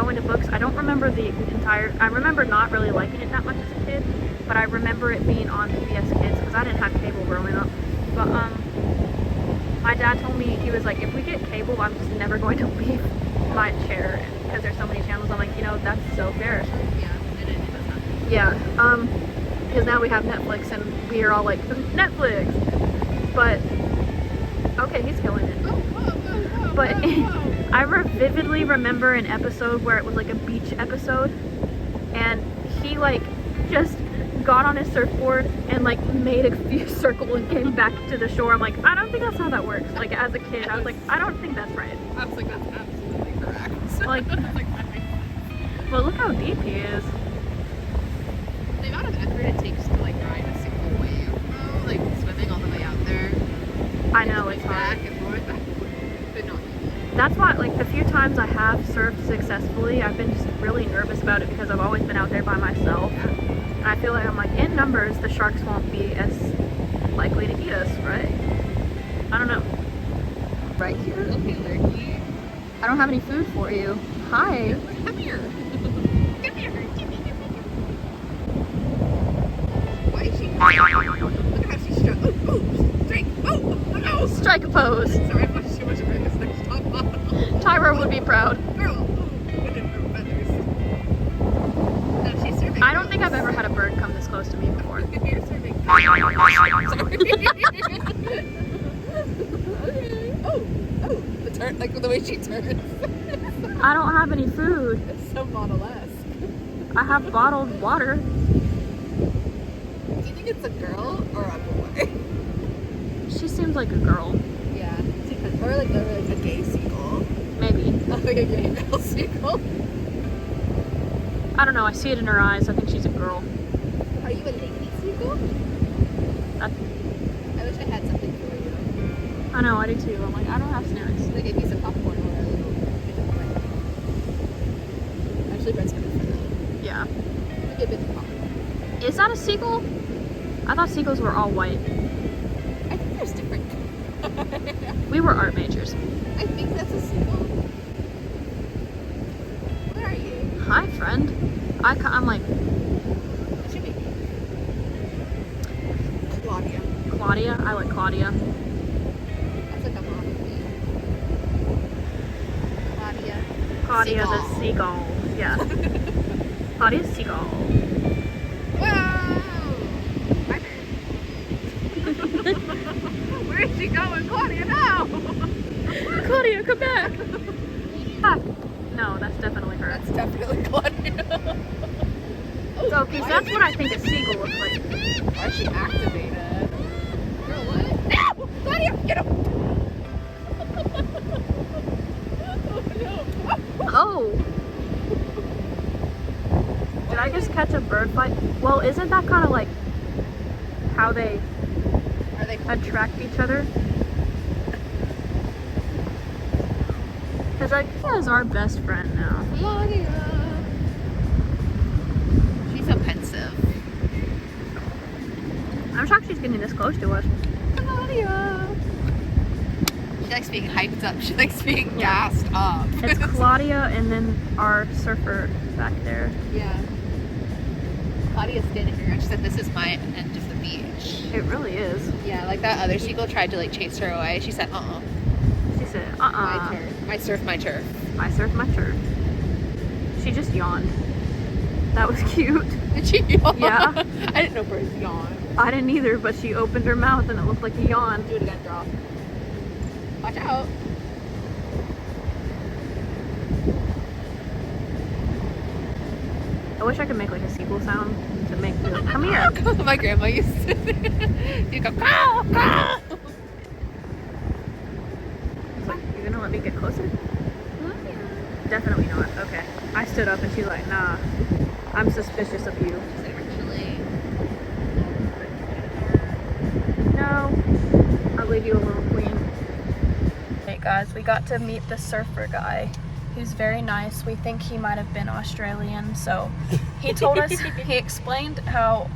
into books. I don't remember the entire. I remember not really liking it that much as a kid, but I remember it being on PBS Kids because I didn't have cable growing up. But my dad told me, he was like, if we get cable, I'm just never going to leave my chair. because there's so many channels. I'm like, you know, that's so fair. Yeah, and it does not. Yeah, because now we have Netflix and we are all like, Netflix! But, okay, he's killing it. But I vividly remember an episode where it was like a beach episode, and he like just got on his surfboard and like made a few circles and came back to the shore. I'm like, I don't think that's how that works. Like as a kid, I was like, I don't think that's right. I was like, that's absolutely correct. Like, but look how deep he is. The amount of effort it takes to like ride a single wave, though, like swimming all the way out there. I know, it's hard. Back and forth, but not easy. That's why, like, the few times I have surfed successfully, I've been just really nervous about it because I've always been out there by myself. And I feel like I'm like, in numbers, the sharks won't be as likely to eat us, right? I don't know. Right here? Okay, Lurky. I don't have any food for you. Hi. Come here. Come here. Why is she? Look at how she's struck. Oh, strike. Oh. Strike a pose. Sorry, I watched too much of her this next top. Tyra would be proud. Girl. Good in her feathers. No, she's serving. I don't think I've ever had a bird come this close to me before. You're serving. Oh, the turn, like the way she turns. I don't have any food. It's so Model-esque. I have bottled water. Do you think it's a girl or a boy? She seems like a girl. Yeah. Or like a gay seagull. Maybe. Like a gay girl seagull. I don't know. I see it in her eyes. I think she's a girl. Are you a lady seagull? I wish I had something for you. I know. I do too. I'm like, I don't have snacks. Like a piece of popcorn or a little bit of bread. Actually, bread's better for that. Yeah. Maybe a bit of popcorn. Is that a seagull? I thought seagulls were all white. I think there's different. We were art majors. I think that's a seagull. Where are you? Hi, friend. I'm like, What's your baby? Claudia. Claudia. I like Claudia. That's like a mom name. Claudia. Claudia the seagull. Yeah. Claudia's seagull. Wow! Hi there. Where is she going? Claudia, no! Claudia, come back. Ah. No, that's definitely her. That's definitely Claudia. So, because that's what I think a seagull looks like. Why is she activated? Girl, what? No! Claudia, get him! Oh, no. Oh. Did I just catch a bird bite? Well, isn't that kind of like how they Are they attract each other? Because like, Claudia's our best friend now. Claudia? She's so pensive. I'm shocked she's getting this close to us. Claudia. She likes being hyped up. She likes being gassed up. It's Claudia and then our surfer back there. Yeah. Claudia's standing here and she said, "This is my end of the beach." It really is. Yeah, like that other seagull tried to like chase her away. She said, She said, my turf. I surf my turf. I surf my turf. She just yawned. That was cute. Did she yawn? Yeah. I didn't know birds yawn. I didn't either, but she opened her mouth and it looked like a yawn. Do it again, drop. Watch out. I wish I could make like a seagull sound to make the, come here. My grandma used to. You go, caw, caw. It's like, you're gonna let me get closer? Definitely not. Okay. I stood up and she's like, nah, I'm suspicious of you. She said, "We're chilling." No, I'll leave you alone, queen. Hey guys, we got to meet the surfer guy. He was very nice. We think he might have been Australian. So he told us, he explained how,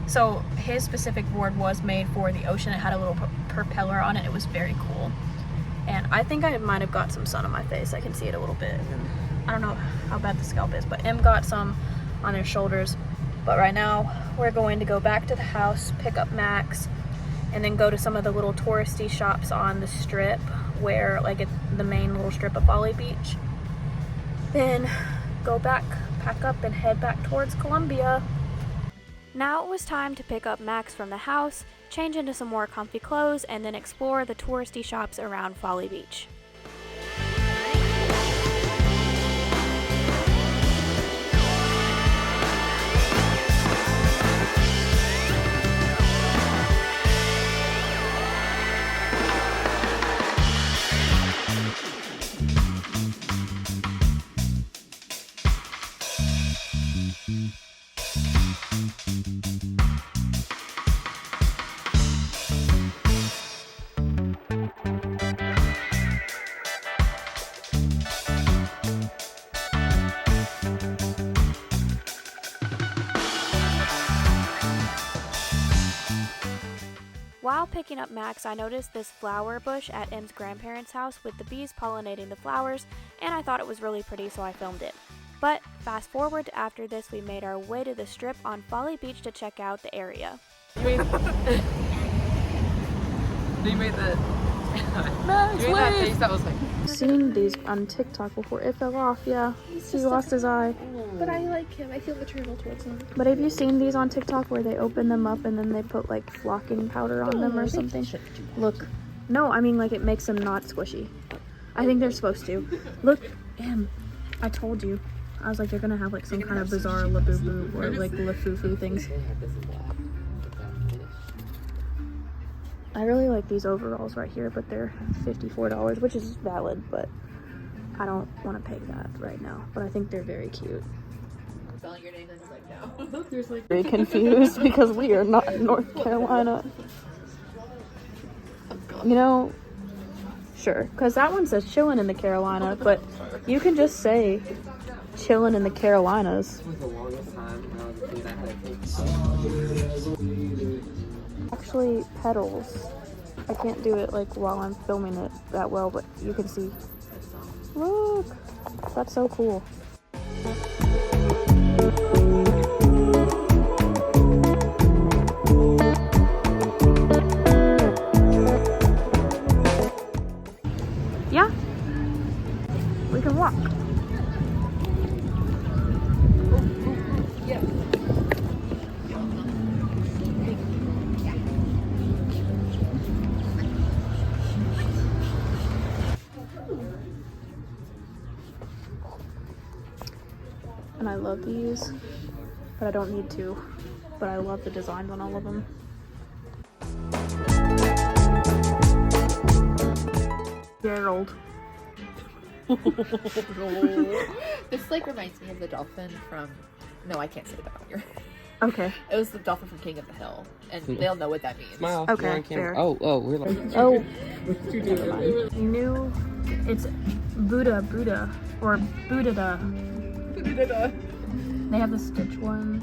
so his specific board was made for the ocean. It had a little propeller on it. It was very cool. And I think I might have got some sun on my face. I can see it a little bit. And I don't know how bad the scalp is, but Em got some on her shoulders. But right now we're going to go back to the house, pick up Max, and then go to some of the little touristy shops on the strip where, like, the main little strip of Folly Beach. then go back, pack up, and head back towards Columbia. Now it was time to pick up Max from the house, change into some more comfy clothes, and then explore the touristy shops around Folly Beach. While picking up Max, I noticed this flower bush at M's grandparents' house with the bees pollinating the flowers, and I thought it was really pretty, so I filmed it. But fast forward to after this, we made our way to the strip on Folly Beach to check out the area. You made that face that was like... Seen these on TikTok before. It fell off, yeah. He lost his eye. But I like him. I feel maternal towards him. But have you seen these on TikTok where they open them up and then they put like flocking powder on them or something? Look. No, I mean like it makes them not squishy. I think they're supposed to. Look, I told you. I was like, they're gonna have like some kind of bizarre labubu or like lafufu things. I really like these overalls right here, but they're $54, which is valid, but I don't want to pay that right now. But I think they're very cute. Spelling your name is like, no. There's like... Very confused because we are not in North Carolina. You know, sure, because that one says chillin' in the Carolina, but you can just say chillin' in the Carolinas. It was the longest time when I was a kid. I had to take... Actually, petals. I can't do it like while I'm filming it that well, but you can see. Look, that's so cool. Yeah, we can walk. Yeah. And I love these, but I don't need to. But I love the designs on all of them. Gerald. This like reminds me of the dolphin from... No, I can't say that on here. Okay. It was the dolphin from King of the Hill, and they'll know what that means. Smile. Okay, You're on camera. fair. Oh, we're like... Oh, never mind. New, it's Buddha, or Buddha. They have the Stitch ones.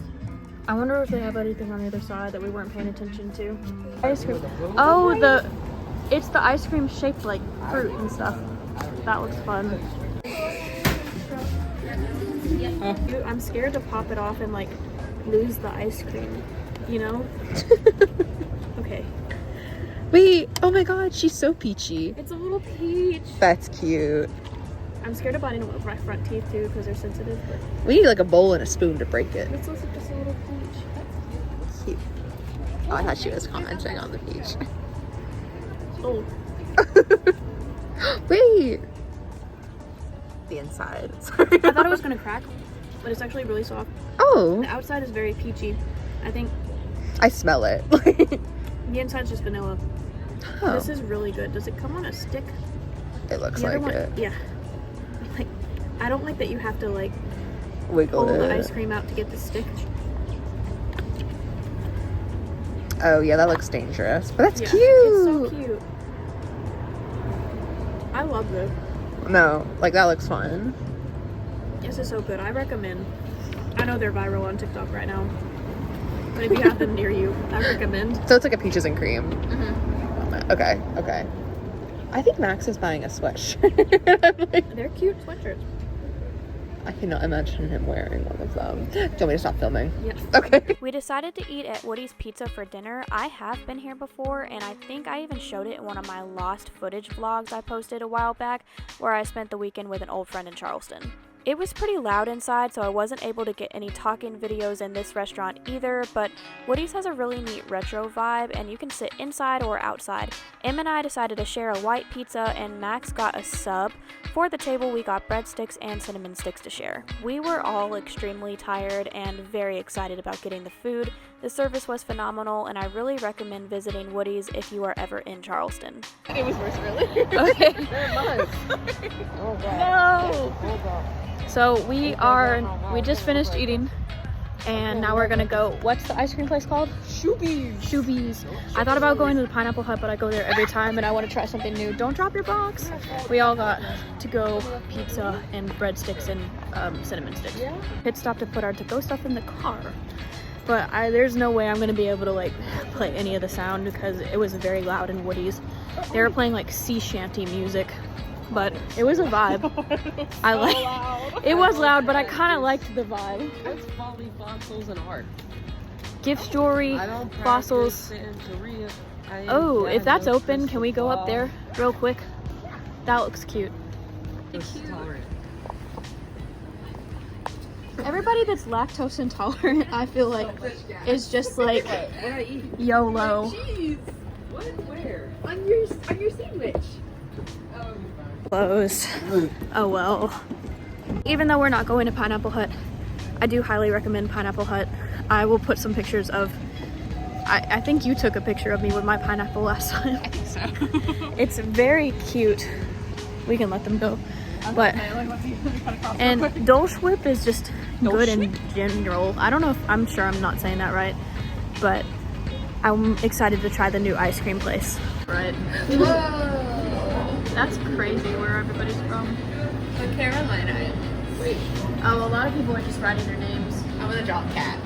I wonder if they have anything on the other side that we weren't paying attention to. Ice cream. Oh, it's the ice cream shaped like fruit and stuff. That looks fun. Dude, I'm scared to pop it off and like lose the ice cream, you know? Okay. Wait, oh my god, she's so peachy. It's a little peach. That's cute. I'm scared of biting it with my front teeth too because they're sensitive, but We need like a bowl and a spoon to break it. it's also just a little peach. Cute. Oh, I thought she was commenting on the peach. Oh, Wait. The inside. Sorry. I thought it was gonna crack, but it's actually really soft. Oh, The outside is very peachy. I think I smell it. the inside's just vanilla. Oh, This is really good. Does it come on a stick? it looks The other like one, it. yeah. Like, I don't like that you have to like Wiggle pull it. the ice cream out to get the stick. Oh yeah, that looks dangerous. But that's Yeah, cute. It's so cute. I love this. No, like that looks fun. This is so good. I recommend. I know they're viral on TikTok right now, but if you have them near you, I recommend. So it's like a peaches and cream. Mm-hmm. Okay. I think Max is buying a sweatshirt. Like, They're cute sweatshirts. I cannot imagine him wearing one of them. Do you want me to stop filming? Yep. Okay. We decided to eat at Woody's Pizza for dinner. I have been here before, and I think I even showed it in one of my lost footage vlogs I posted a while back, where I spent the weekend with an old friend in Charleston. It was pretty loud inside, so I wasn't able to get any talking videos in this restaurant either, but Woody's has a really neat retro vibe, and you can sit inside or outside. Em and I decided to share a white pizza, and Max got a sub. For the table, we got breadsticks and cinnamon sticks to share. We were all extremely tired and very excited about getting the food. The service was phenomenal, and I really recommend visiting Woody's if you are ever in Charleston. It was worse, really. Okay. Oh god. No! Oh god. So we just finished eating, and now we're gonna go, what's the ice cream place called? Shoobies. I thought about going to the Pineapple Hut, but I go there every time and I want to try something new. Don't drop your box. We all got to-go pizza and breadsticks and cinnamon sticks. Pit stop to put our to-go stuff in the car. But there's no way I'm gonna be able to like play any of the sound because it was very loud in Woody's. They were playing like sea shanty music. But it was a vibe. It was loud, but I kind of liked the vibe. What's Folly, fossils, and art? Gift jewelry, fossils. Oh, if that's open, can we go up there real quick? That looks cute. Everybody that's lactose intolerant, I feel like, is just like YOLO. Jeez. What? Where? On your sandwich. Closed. Oh well. Even though we're not going to Pineapple Hut, I do highly recommend Pineapple Hut. I will put some pictures of, I think you took a picture of me with my pineapple last time. I think so. It's very cute. We can let them go. But, and Dole Whip is just good in general. I don't know if, I'm sure I'm not saying that right, but I'm excited to try the new ice cream place. Right. That's crazy where everybody's from. North Carolina. Wait. Oh, a lot of people are just writing their names. I'm gonna drop cat.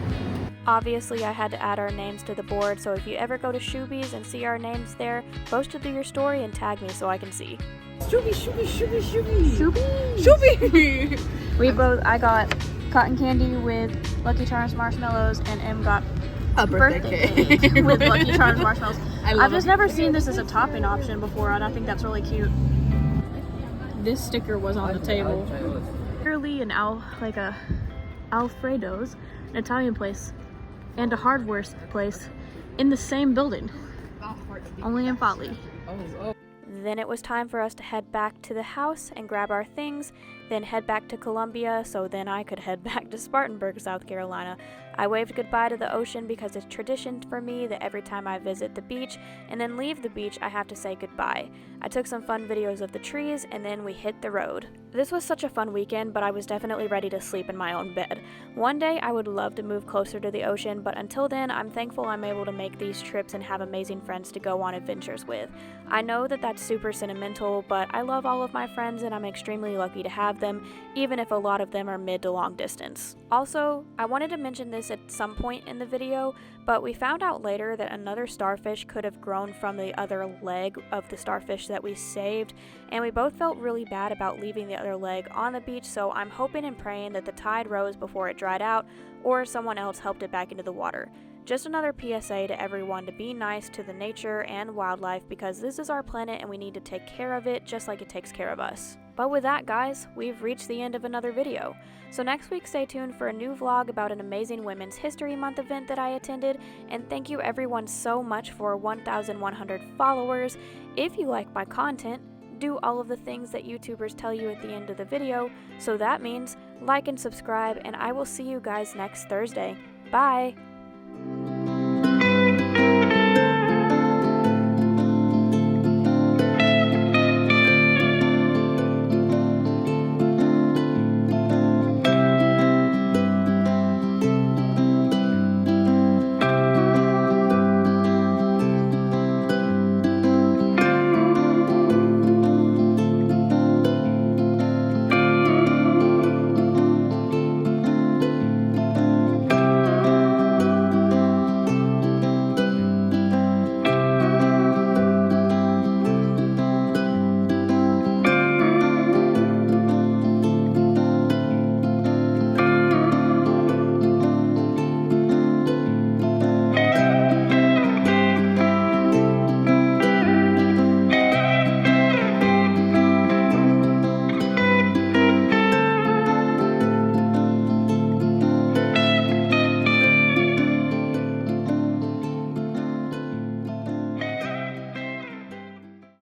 Obviously, I had to add our names to the board, so if you ever go to Shoobies and see our names there, post it to your story and tag me so I can see. Shooby! I got cotton candy with Lucky Charms marshmallows, and Em got A birthday cake. with Lucky Charms marshmallows. love I've just never seen this as a topping option before, and I think that's really cute. This sticker was on the table. Literally like a Alfredo's, an Italian place, and a hardware place in the same building, only in Folly. Then it was time for us to head back to the house and grab our things, then head back to Columbia so then I could head back to Spartanburg, South Carolina. I waved goodbye to the ocean because it's tradition for me that every time I visit the beach and then leave the beach, I have to say goodbye. I took some fun videos of the trees and then we hit the road. This was such a fun weekend, but I was definitely ready to sleep in my own bed. One day I would love to move closer to the ocean, but until then, I'm thankful I'm able to make these trips and have amazing friends to go on adventures with. I know that that's super sentimental, but I love all of my friends and I'm extremely lucky to have them, even if a lot of them are mid to long distance. Also, I wanted to mention this at some point in the video, but we found out later that another starfish could have grown from the other leg of the starfish that we saved, and we both felt really bad about leaving the other leg on the beach, so I'm hoping and praying that the tide rose before it dried out, or someone else helped it back into the water. Just another PSA to everyone to be nice to the nature and wildlife because this is our planet and we need to take care of it just like it takes care of us. But with that, guys, we've reached the end of another video. So next week, stay tuned for a new vlog about an amazing Women's History Month event that I attended, and thank you everyone so much for 1,100 followers. If you like my content, do all of the things that YouTubers tell you at the end of the video, so that means like and subscribe, and I will see you guys next Thursday. Bye!